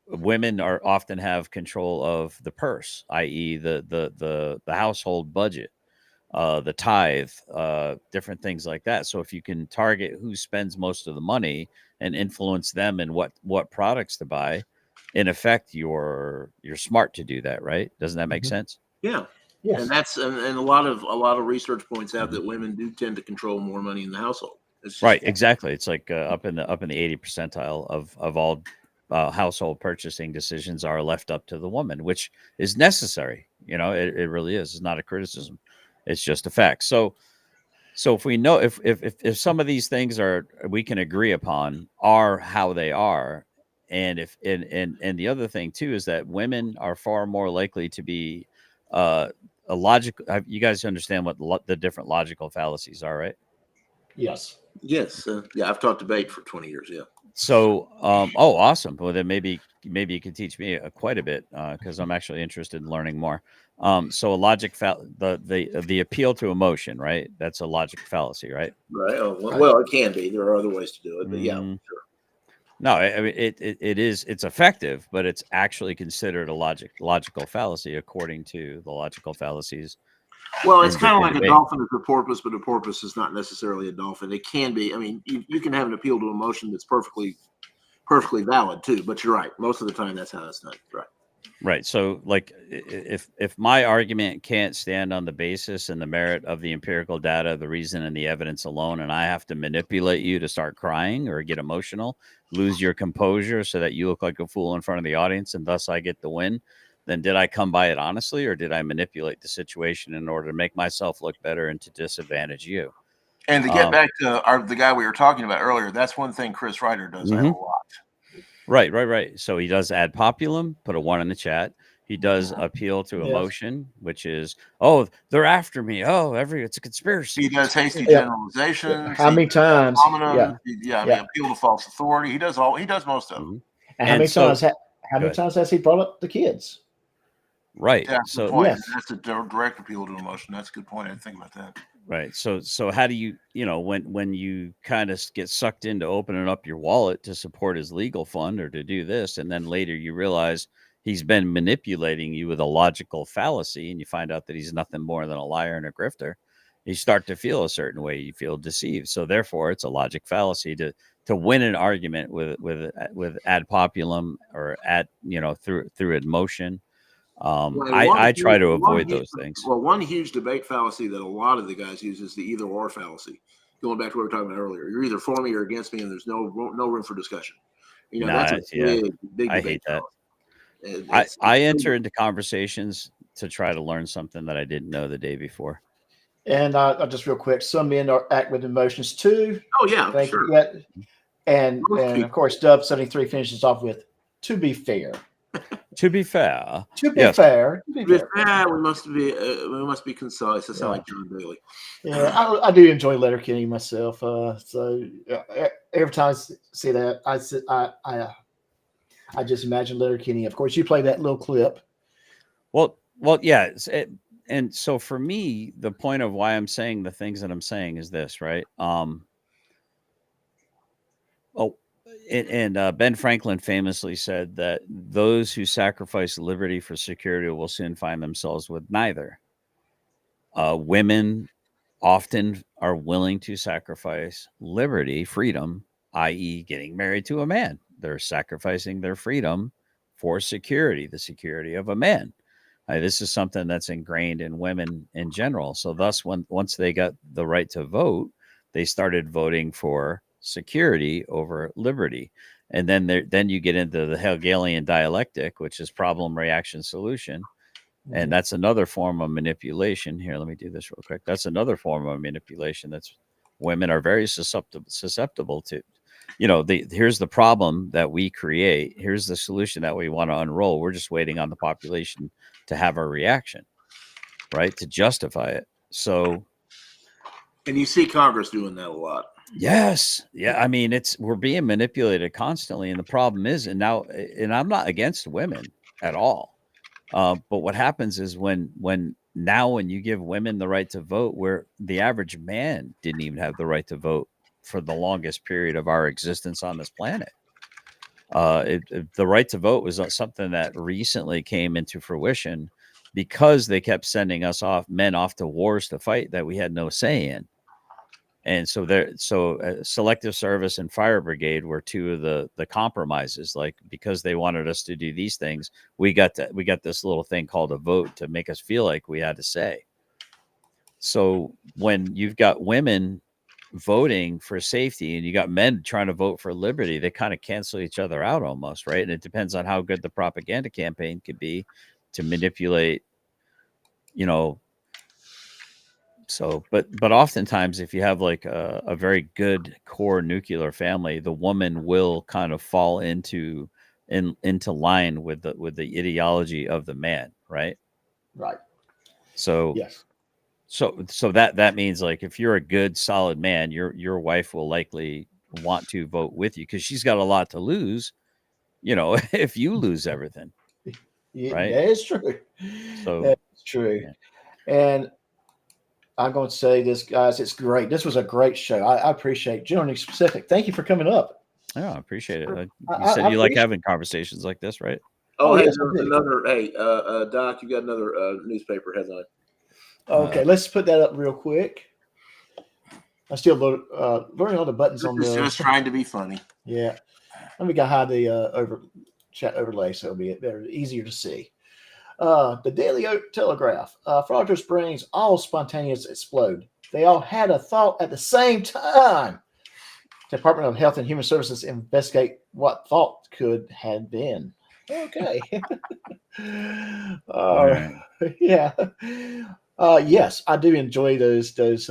Speaker 5: women often have control of the purse, i.e. the household budget, the tithe, different things like that. So if you can target who spends most of the money and influence them and what products to buy, in effect, you're smart to do that, right? Doesn't that make sense?
Speaker 3: Yeah.
Speaker 2: Yes.
Speaker 3: And that's and a lot of research points out that women do tend to control more money in the household. It's just,
Speaker 5: Right, exactly. It's like up in the 80th percentile of all household purchasing decisions are left up to the woman, which is necessary. You know, it really is. It's not a criticism. It's just a fact. So if we know if some of these things are we can agree upon are how they are, and if and the other thing too is that women are far more likely to be a logical. You guys understand what the different logical fallacies are, right?
Speaker 2: Yes.
Speaker 3: Yes. Yeah, I've taught debate for 20 years. Yeah.
Speaker 5: So, oh, awesome. Well, then maybe you can teach me quite a bit because I'm actually interested in learning more. So a logic the appeal to emotion, right? That's a logic fallacy, right?
Speaker 3: Right. Oh, well, it can be. There are other ways to do it, but yeah,
Speaker 5: Mm,
Speaker 3: sure.
Speaker 5: no, I mean it's effective, but it's actually considered a logical fallacy according to the logical fallacies.
Speaker 3: Well, it's
Speaker 5: in
Speaker 3: kind of
Speaker 5: in
Speaker 3: like a
Speaker 5: debate.
Speaker 3: dolphin is a porpoise, but a porpoise is not necessarily a dolphin. It can be. I mean, you can have an appeal to emotion that's perfectly valid too. But you're right. Most of the time, that's how it's done. Right.
Speaker 5: Right. So, like, if my argument can't stand on the basis and the merit of the empirical data, the reason and the evidence alone, and I have to manipulate you to start crying or get emotional, lose your composure so that you look like a fool in front of the audience, and thus I get the win, then did I come by it honestly, or did I manipulate the situation in order to make myself look better and to disadvantage you?
Speaker 3: And to get back to the guy we were talking about earlier, that's one thing Chris Ryder does a lot.
Speaker 5: Right. So he does ad populum, put a 1 in the chat. He does appeal to emotion, which is, oh, they're after me. Oh, it's a conspiracy.
Speaker 3: He does hasty generalizations.
Speaker 2: How many times?
Speaker 3: Yeah. I mean, appeal to false authority. He does most of them.
Speaker 2: And how many times has he brought up the kids?
Speaker 5: Right.
Speaker 3: Yeah,
Speaker 5: so
Speaker 3: that's a direct appeal to emotion. That's a good point. I didn't think about that.
Speaker 5: Right. So how do you when you kind of get sucked into opening up your wallet to support his legal fund or to do this, and then later you realize he's been manipulating you with a logical fallacy, and you find out that he's nothing more than a liar and a grifter, you start to feel a certain way. You feel deceived. So therefore, it's a logic fallacy to win an argument with ad populum or through emotion. I try to avoid those things.
Speaker 3: Well, one huge debate fallacy that a lot of the guys use is the either or fallacy. Going back to what we were talking about earlier, you're either for me or against me, and there's no room for discussion. That's a big
Speaker 5: I
Speaker 3: debate
Speaker 5: hate that.
Speaker 3: fallacy.
Speaker 5: I enter into conversations to try to learn something that I didn't know the day before.
Speaker 2: And just real quick, some men act with emotions too.
Speaker 3: Oh yeah, sure.
Speaker 2: And of course, Dub 73 finishes off with, "To be fair."
Speaker 5: To be fair,
Speaker 2: we
Speaker 3: must be concise. That's like John Daly.
Speaker 2: Yeah, I do enjoy Letterkenny myself. So every time I see that, I just imagine Letterkenny. Of course, you play that little clip.
Speaker 5: Well, yeah. And so for me, the point of why I'm saying the things that I'm saying is this, right? Ben Franklin famously said that those who sacrifice liberty for security will soon find themselves with neither. Women often are willing to sacrifice liberty, freedom, i.e., getting married to a man. They're sacrificing their freedom for security, the security of a man. This is something that's ingrained in women in general. So thus, once they got the right to vote, they started voting for security over liberty. And then you get into the Hegelian dialectic, which is problem, reaction, solution. And that's another form of manipulation. Here, let me do this real quick. That's another form of manipulation that's women are very susceptible to. Here's the problem that we create. Here's the solution that we want to unroll. We're just waiting on the population to have a reaction, right? To justify it. So,
Speaker 3: and you see Congress doing that a lot.
Speaker 5: Yes. Yeah. I mean, we're being manipulated constantly. And the problem is, and I'm not against women at all. But what happens is when you give women the right to vote, where the average man didn't even have the right to vote for the longest period of our existence on this planet. The right to vote was something that recently came into fruition because they kept sending men off to wars to fight that we had no say in. And so selective service and fire brigade were two of the compromises. Like, because they wanted us to do these things, we got this little thing called a vote to make us feel like we had to say. So when you've got women voting for safety and you got men trying to vote for liberty, they kind of cancel each other out almost, right? And it depends on how good the propaganda campaign could be to manipulate, So, but oftentimes, if you have like a very good core nuclear family, the woman will kind of fall into line with the ideology of the man, right?
Speaker 2: Right.
Speaker 5: So
Speaker 2: yes.
Speaker 5: So that means, like, if you're a good, solid man, your wife will likely want to vote with you because she's got a lot to lose, if you lose everything. Right?
Speaker 2: That is true.
Speaker 5: So
Speaker 2: that's true. Yeah. And I'm going to say this, guys. It's great. This was a great show. I appreciate General Specific. Thank you for coming up.
Speaker 5: Yeah, I appreciate it. You said you like having conversations like this, right?
Speaker 3: Oh, hey, yes, another. Hey, Doc, you got another newspaper headline.
Speaker 2: Okay, let's put that up real quick. I still learning all the buttons on
Speaker 3: this. Just trying to be funny.
Speaker 2: Yeah, let me hide the chat overlay so it'll be better, easier to see. The Daily Telegraph. Fraudulent springs all spontaneous explode. They all had a thought at the same time. Department of Health and Human Services investigate what thought could have been. Okay. Yeah. Yes, I do enjoy those these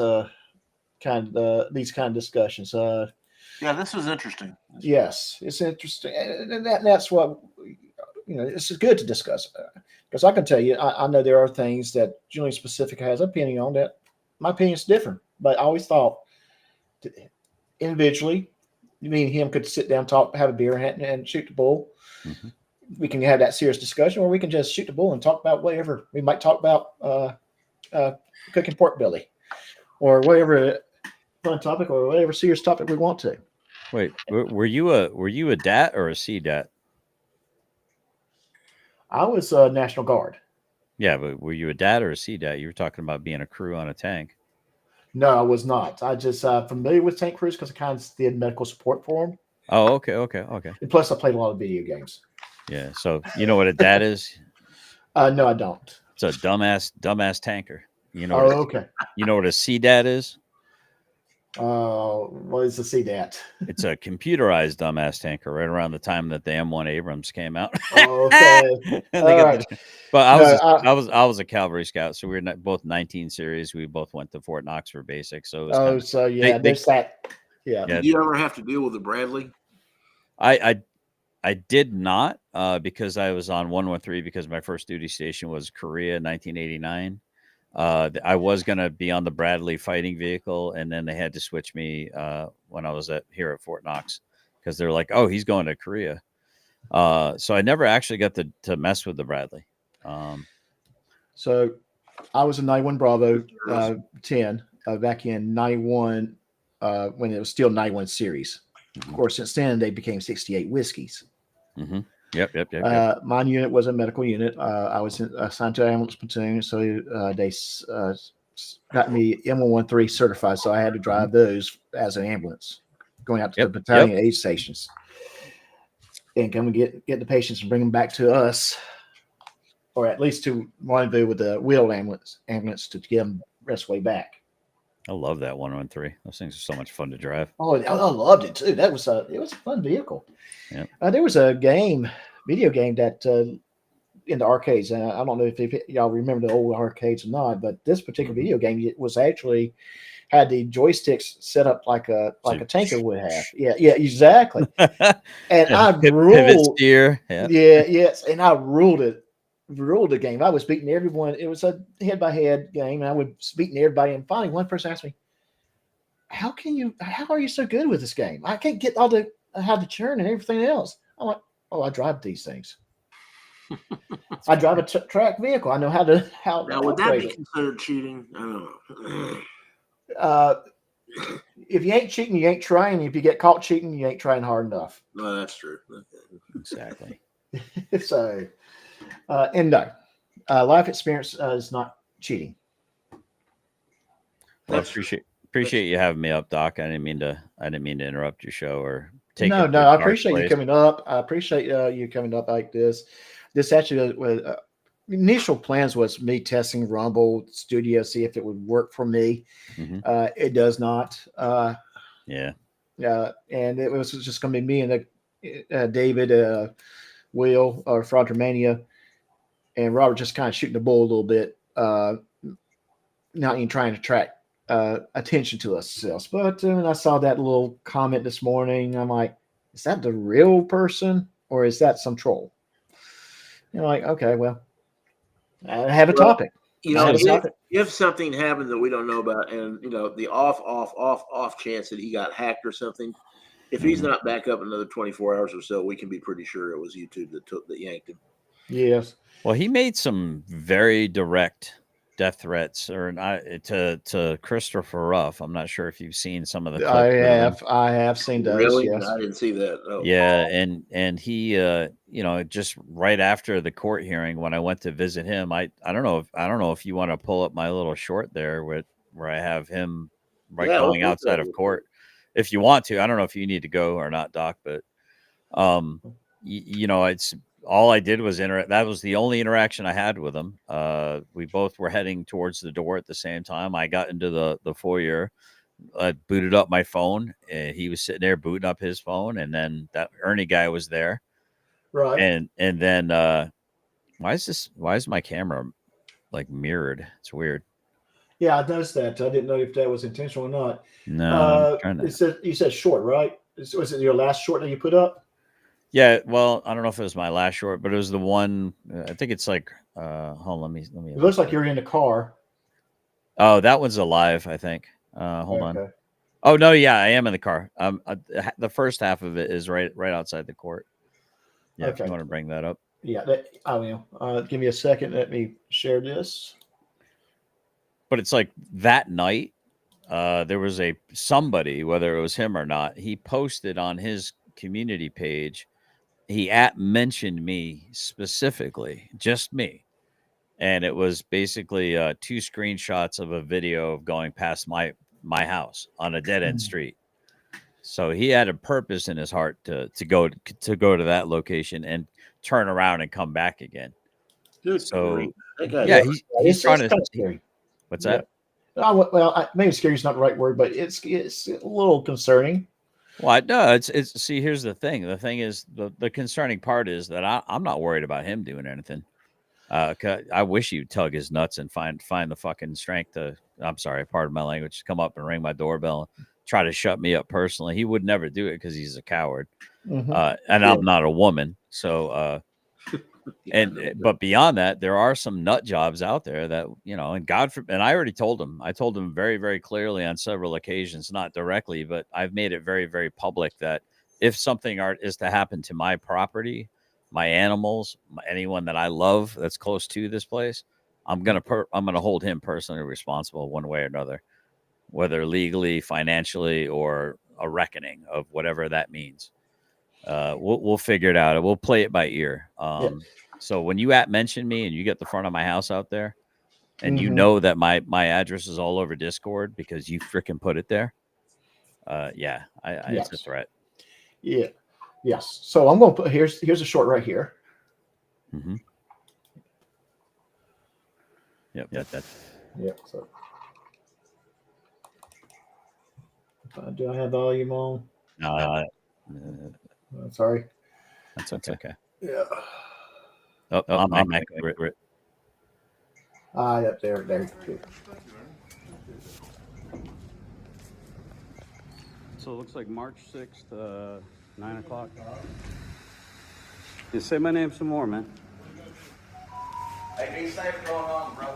Speaker 2: kind of discussions.
Speaker 3: Yeah, this was interesting.
Speaker 2: Yes, it's interesting, and that's what This is good to discuss because I can tell you, I know there are things that Julian Specific has an opinion on that my opinion is different. But I always thought individually, me and him could sit down, talk, have a beer, and shoot the bull. Mm-hmm. We can have that serious discussion, or we can just shoot the bull and talk about whatever. We might talk about cooking pork belly, or whatever fun topic, or whatever serious topic we want to.
Speaker 5: Wait, were you a DAT or a CDAT?
Speaker 2: I was a National Guard.
Speaker 5: Yeah, but were you a DAT or a CDAT? You were talking about being a crew on a tank.
Speaker 2: No, I was not. I just familiar with tank crews because I kind of did medical support for them.
Speaker 5: Oh, okay.
Speaker 2: And plus, I played a lot of video games.
Speaker 5: Yeah, so you know what a DAT is?
Speaker 2: No, I don't.
Speaker 5: It's a dumbass tanker. You know?
Speaker 2: Okay.
Speaker 5: You know what a CDAT is?
Speaker 2: What is the CDAT?
Speaker 5: It's a computerized dumbass tanker. Right around the time that the M1 Abrams came out.
Speaker 2: Okay.
Speaker 5: But I was a cavalry scout, so we were both 19 series. We both went to Fort Knox for basic. So it was
Speaker 2: there's that. Yeah.
Speaker 3: Did you ever have to deal with the Bradley?
Speaker 5: I did not because I was on 113 because my first duty station was Korea in 1989. I was going to be on the Bradley fighting vehicle, and then they had to switch me when I was here at Fort Knox because they're like, oh, he's going to Korea. So I never actually got to mess with the Bradley.
Speaker 2: So I was a 91 Bravo 10 back in 91 when it was still 91 series. Mm-hmm. Of course, since then, they became 68 Whiskeys.
Speaker 5: Mm-hmm. Yep.
Speaker 2: My unit was a medical unit. I was assigned to an ambulance platoon, so they got me M113 certified, so I had to drive those as an ambulance, going out to the battalion aid stations and come and get the patients and bring them back to us, or at least to rendezvous with the wheeled ambulance to get them rest way back.
Speaker 5: I love that 113. Those things are so much fun to drive.
Speaker 2: Oh, I loved it too. It was a fun vehicle.
Speaker 5: Yeah.
Speaker 2: There was a video game that in the arcades, and I don't know if y'all remember the old arcades or not, but this particular video game, it was actually had the joysticks set up like a tanker would have. Yeah, exactly. And I ruled steer. Yes, and I ruled the game. I was beating everyone. It was a head-by-head game, and I was beating everybody. And finally, one person asked me, how are you so good with this game? I can't get how to churn and everything else. I'm like, I drive these things. I drive a track vehicle. I know how to
Speaker 3: Now, would that be considered cheating? I don't
Speaker 2: know. If you ain't cheating, you ain't trying. If you get caught cheating, you ain't trying hard enough.
Speaker 3: No, that's true.
Speaker 5: Exactly.
Speaker 2: So, and no, life experience is not cheating.
Speaker 5: Well, Appreciate you having me up, Doc. I didn't mean to interrupt your show or take
Speaker 2: No,
Speaker 5: up
Speaker 2: no,
Speaker 5: your
Speaker 2: I
Speaker 5: dark
Speaker 2: appreciate you
Speaker 5: place.
Speaker 2: coming up. I appreciate you coming up like this. This actually was initial plans was me testing Rumble Studio, see if it would work for me. It does not.
Speaker 5: Yeah.
Speaker 2: And it was just going to be me and David, Will, or Fraudromania, and Robert just kind of shooting the bull a little bit, not even trying to attract attention to ourselves. But when I saw that little comment this morning, I'm like, is that the real person or is that some troll? Like, okay, well, I have a topic.
Speaker 3: If something happened that we don't know about, and the off chance that he got hacked or something, if he's not back up another 24 hours or so, we can be pretty sure it was YouTube that yanked him.
Speaker 2: Yes.
Speaker 5: Well, he made some very direct death threats to Christopher Ruff. I'm not sure if you've seen some of the clips.
Speaker 2: I have seen those.
Speaker 3: Really?
Speaker 2: Yes.
Speaker 3: I didn't see that. Oh.
Speaker 5: Yeah, and he just right after the court hearing when I went to visit him, I don't know if you want to pull up my little short there where I have him going outside of court. If you want to, I don't know if you need to go or not, Doc, but it's all I did was that was the only interaction I had with him. We both were heading towards the door at the same time. I got into the foyer, booted up my phone, and he was sitting there booting up his phone, and then that Ernie guy was there.
Speaker 2: Right.
Speaker 5: And then why is my camera like mirrored? It's weird.
Speaker 2: Yeah, I noticed that. I didn't know if that was intentional or not.
Speaker 5: No,
Speaker 2: you said short, right? Was it your last short that you put up?
Speaker 5: Yeah, well, I don't know if it was my last short, but it was the one. I think it's like. Hold on, let me.
Speaker 2: It looks like you're in the car.
Speaker 5: Oh, that one's alive, I think. Hold on. Oh no, yeah, I am in the car. The first half of it is right outside the court. Yeah, if you want to bring that up.
Speaker 2: Yeah, I will. Give me a second. Let me share this.
Speaker 5: But it's like that night, there was somebody, whether it was him or not, he posted on his community page. He mentioned me specifically, just me. And it was basically 2 screenshots of a video of going past my house on a dead end street. So he had a purpose in his heart to go to that location and turn around and come back again.
Speaker 3: Dude,
Speaker 5: so
Speaker 3: yeah,
Speaker 5: he's trying to. Scary. What's that?
Speaker 2: Well, maybe scary is not the right word, but it's a little concerning.
Speaker 5: Well, no, it's see. Here's the thing. The thing is, the concerning part is that I'm not worried about him doing anything. I wish you'd tug his nuts and find the fucking strength to. I'm sorry, pardon my language. Come up and ring my doorbell, and try to shut me up personally. He would never do it because he's a coward, and I'm not a woman. So, but beyond that, there are some nut jobs out there that and God forbid. And I already told him. I told him very, very clearly on several occasions, not directly, but I've made it very, very public that if something is to happen to my property, my animals, anyone that I love that's close to this place, I'm gonna hold him personally responsible one way or another, whether legally, financially, or a reckoning of whatever that means. We'll figure it out. We'll play it by ear. So when you mention me and you get the front of my house out there, and you know that my address is all over Discord because you freaking put it there, it's a threat.
Speaker 2: Yeah. Yes. So I'm going to put here's a short right here.
Speaker 5: Mm-hmm. Yep.
Speaker 2: Yep. So, do I have volume on?
Speaker 5: No.
Speaker 2: Sorry.
Speaker 5: That's okay.
Speaker 2: Yeah.
Speaker 5: Oh, I'm back.
Speaker 2: Yep. There.
Speaker 6: So it looks like March 6th, 9 o'clock. You say my name some more, man.
Speaker 7: Hey, be safe going on, bro.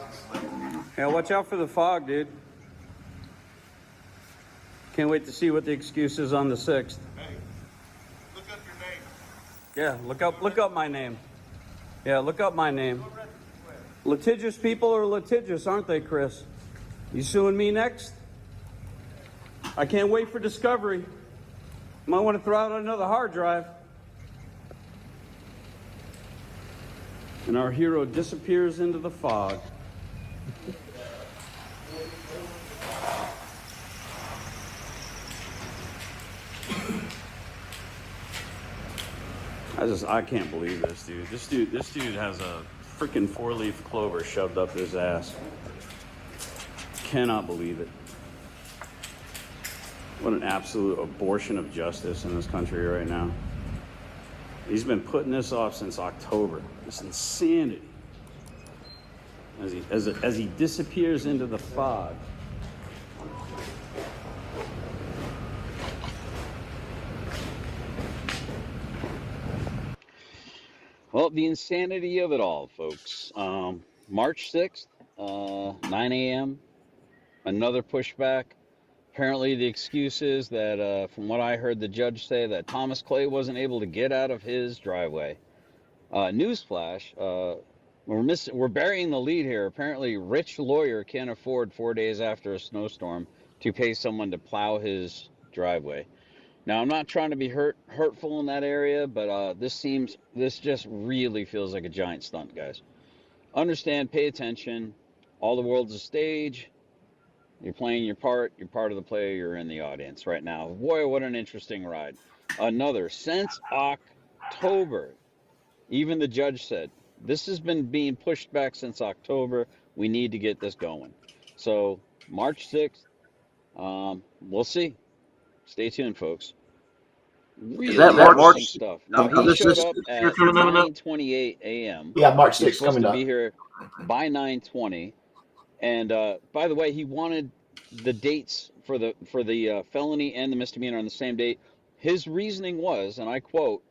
Speaker 6: Yeah, watch out for the fog, dude. Can't wait to see what the excuse is on the 6th.
Speaker 3: Hey, look up your name.
Speaker 6: Yeah, look up my name. Yeah, look up my name. Litigious people are litigious, aren't they, Chris? You suing me next? I can't wait for discovery. Might want to throw out another hard drive. And our hero disappears into the fog. I can't believe this dude. This dude has a freaking 4-leaf clover shoved up his ass. Cannot believe it. What an absolute abortion of justice in this country right now. He's been putting this off since October. This insanity. As he disappears into the fog.
Speaker 5: Well, the insanity of it all, folks. March 6th, 9 a.m., another pushback. Apparently, the excuse is that, from what I heard the judge say, that Thomas Clay wasn't able to get out of his driveway. Newsflash, we're burying the lead here. Apparently, rich lawyer can't afford 4 days after a snowstorm to pay someone to plow his driveway. Now, I'm not trying to be hurtful in that area, but this just really feels like a giant stunt, guys. Understand, pay attention. All the world's a stage. You're playing your part. You're part of the play. You're in the audience right now. Boy, what an interesting ride. Another since October. Even the judge said, this has been being pushed back since October. We need to get this going. So March 6th, we'll see. Stay tuned, folks. Really interesting stuff. Now, he showed up at 9:28 a.m.
Speaker 2: Yeah, March 6th
Speaker 5: He's supposed
Speaker 2: coming
Speaker 5: to
Speaker 2: up.
Speaker 5: be here by 9:20. And by the way, he wanted the dates for the felony and the misdemeanor on the same date. His reasoning was, and I quote,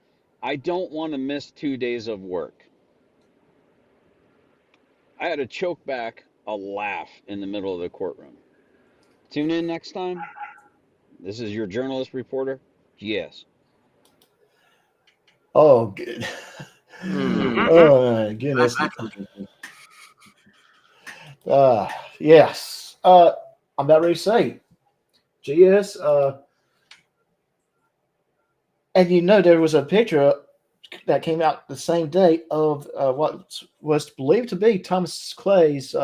Speaker 5: "I don't want to miss 2 days of work." I had to choke back a laugh in the middle of the courtroom. Tune in next time. This is your journalist reporter, GS.
Speaker 2: Oh, good. Oh, my goodness. Yes. I'm about ready to say, GS. And there was a picture that came out the same day of what was believed to be Thomas Clay's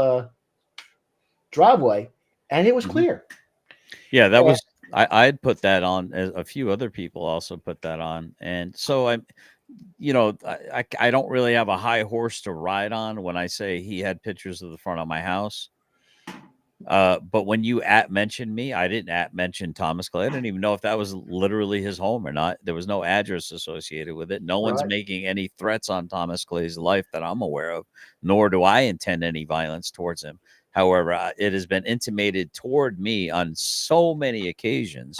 Speaker 2: driveway, and it was clear.
Speaker 5: Yeah, that was I had put that on. A few other people also put that on, and so I don't really have a high horse to ride on when I say he had pictures of the front of my house. But when you mentioned me, I didn't mention Thomas Clay. I didn't even know if that was literally his home or not. There was no address associated with it. No one's making any threats on Thomas Clay's life that I'm aware of, nor do I intend any violence towards him. However, it has been intimated toward me on so many occasions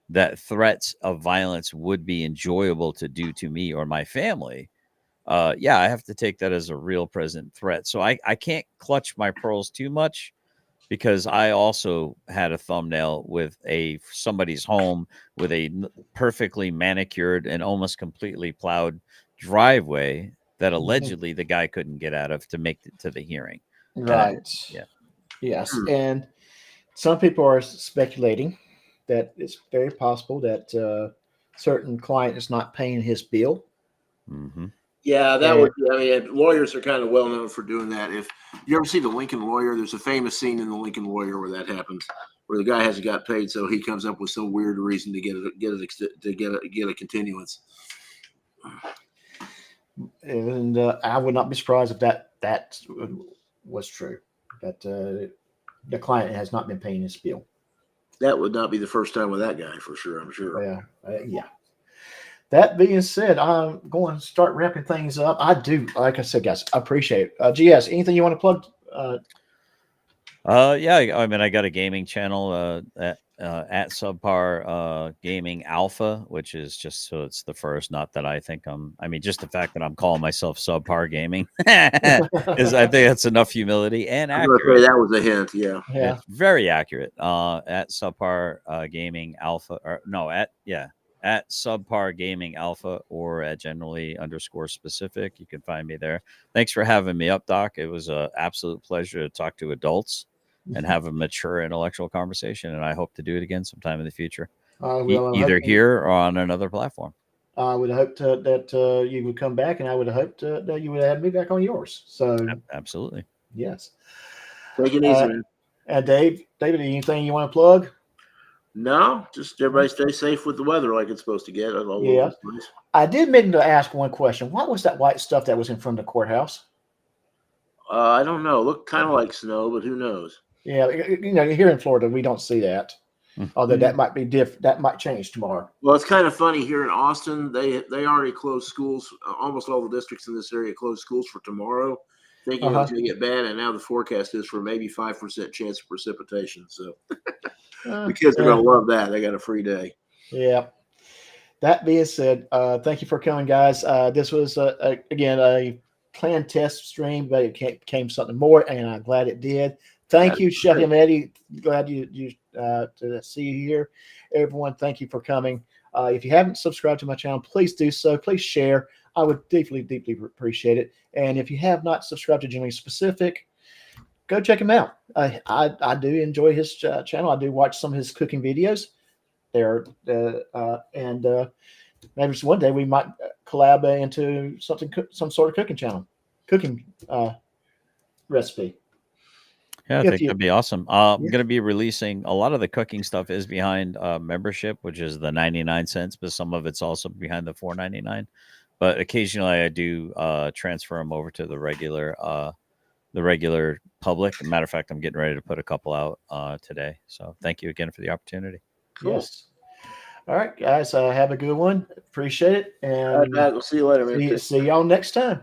Speaker 5: that threats of violence would be enjoyable to do to me or my family. I have to take that as a real present threat. So I can't clutch my pearls too much, because I also had a thumbnail with somebody's home with a perfectly manicured and almost completely plowed driveway that allegedly the guy couldn't get out of to make it to the hearing.
Speaker 2: Right. Yes. And some people are speculating that it's very possible that certain client is not paying his bill.
Speaker 5: Mm-hmm.
Speaker 3: Yeah, that would be. I mean, lawyers are kind of well known for doing that. If you ever see The Lincoln Lawyer, there's a famous scene in The Lincoln Lawyer where that happens, where the guy hasn't got paid, so he comes up with some weird reason to get a continuance.
Speaker 2: And I would not be surprised if that was true. That the client has not been paying his bill.
Speaker 3: That would not be the first time with that guy, for sure. I'm sure.
Speaker 2: Yeah. That being said, I'm going to start wrapping things up. I do, like I said, guys, I appreciate it. GS, anything you want to plug?
Speaker 5: I mean, I got a gaming channel at Subpar Gaming Alpha, which is just so it's the first. Not that I think just the fact that I'm calling myself Subpar Gaming is, I think that's enough humility and accurate.
Speaker 3: That was a hint, yeah.
Speaker 5: It's very accurate. At Subpar Gaming Alpha, at Subpar Gaming Alpha, or at generally _specific. You can find me there. Thanks for having me up, Doc. It was an absolute pleasure to talk to adults and have a mature intellectual conversation. And I hope to do it again sometime in the future, either here or on another platform.
Speaker 2: I would hope that you would come back, and I would have hoped that you would have me back on yours. So
Speaker 5: absolutely.
Speaker 2: Yes.
Speaker 3: Take it easy, man.
Speaker 2: David, anything you want to plug?
Speaker 3: No, just everybody stay safe with the weather like it's supposed to get. All
Speaker 2: Yeah.
Speaker 3: over this place.
Speaker 2: I did mean to ask one question. What was that white stuff that was in front of the courthouse?
Speaker 3: I don't know. Looked kind of like snow, but who knows?
Speaker 2: Yeah, here in Florida, we don't see that. Although that might be different. That might change tomorrow.
Speaker 3: Well, it's kind of funny here in Austin. They already closed schools. Almost all the districts in this area closed schools for tomorrow, thinking it was going to get bad. And now the forecast is for maybe 5% chance of precipitation. So the kids are going to love that. They got a free day.
Speaker 2: Yeah. That being said, thank you for coming, guys. This was again a planned test stream, but it became something more, and I'm glad it did. Thank you, Chef Eddie. Glad you to see you here. Everyone, thank you for coming. If you haven't subscribed to my channel, please do so. Please share. I would deeply, deeply appreciate it. And if you have not subscribed to Jimmy Specific, go check him out. I do enjoy his channel. I do watch some of his cooking videos. There, and maybe one day we might collab into some sort of cooking recipe.
Speaker 5: Yeah, I think that'd be awesome. I'm going to be releasing a lot of the cooking stuff is behind membership, which is the 99 cents, but some of it's also behind the $4.99. But occasionally I do transfer them over to the regular public. As a matter of fact, I'm getting ready to put a couple out today. So thank you again for the opportunity.
Speaker 3: Cool.
Speaker 2: Yes. All right, guys. Have a good one. Appreciate it. And
Speaker 3: We'll see you later, man.
Speaker 2: See y'all next time.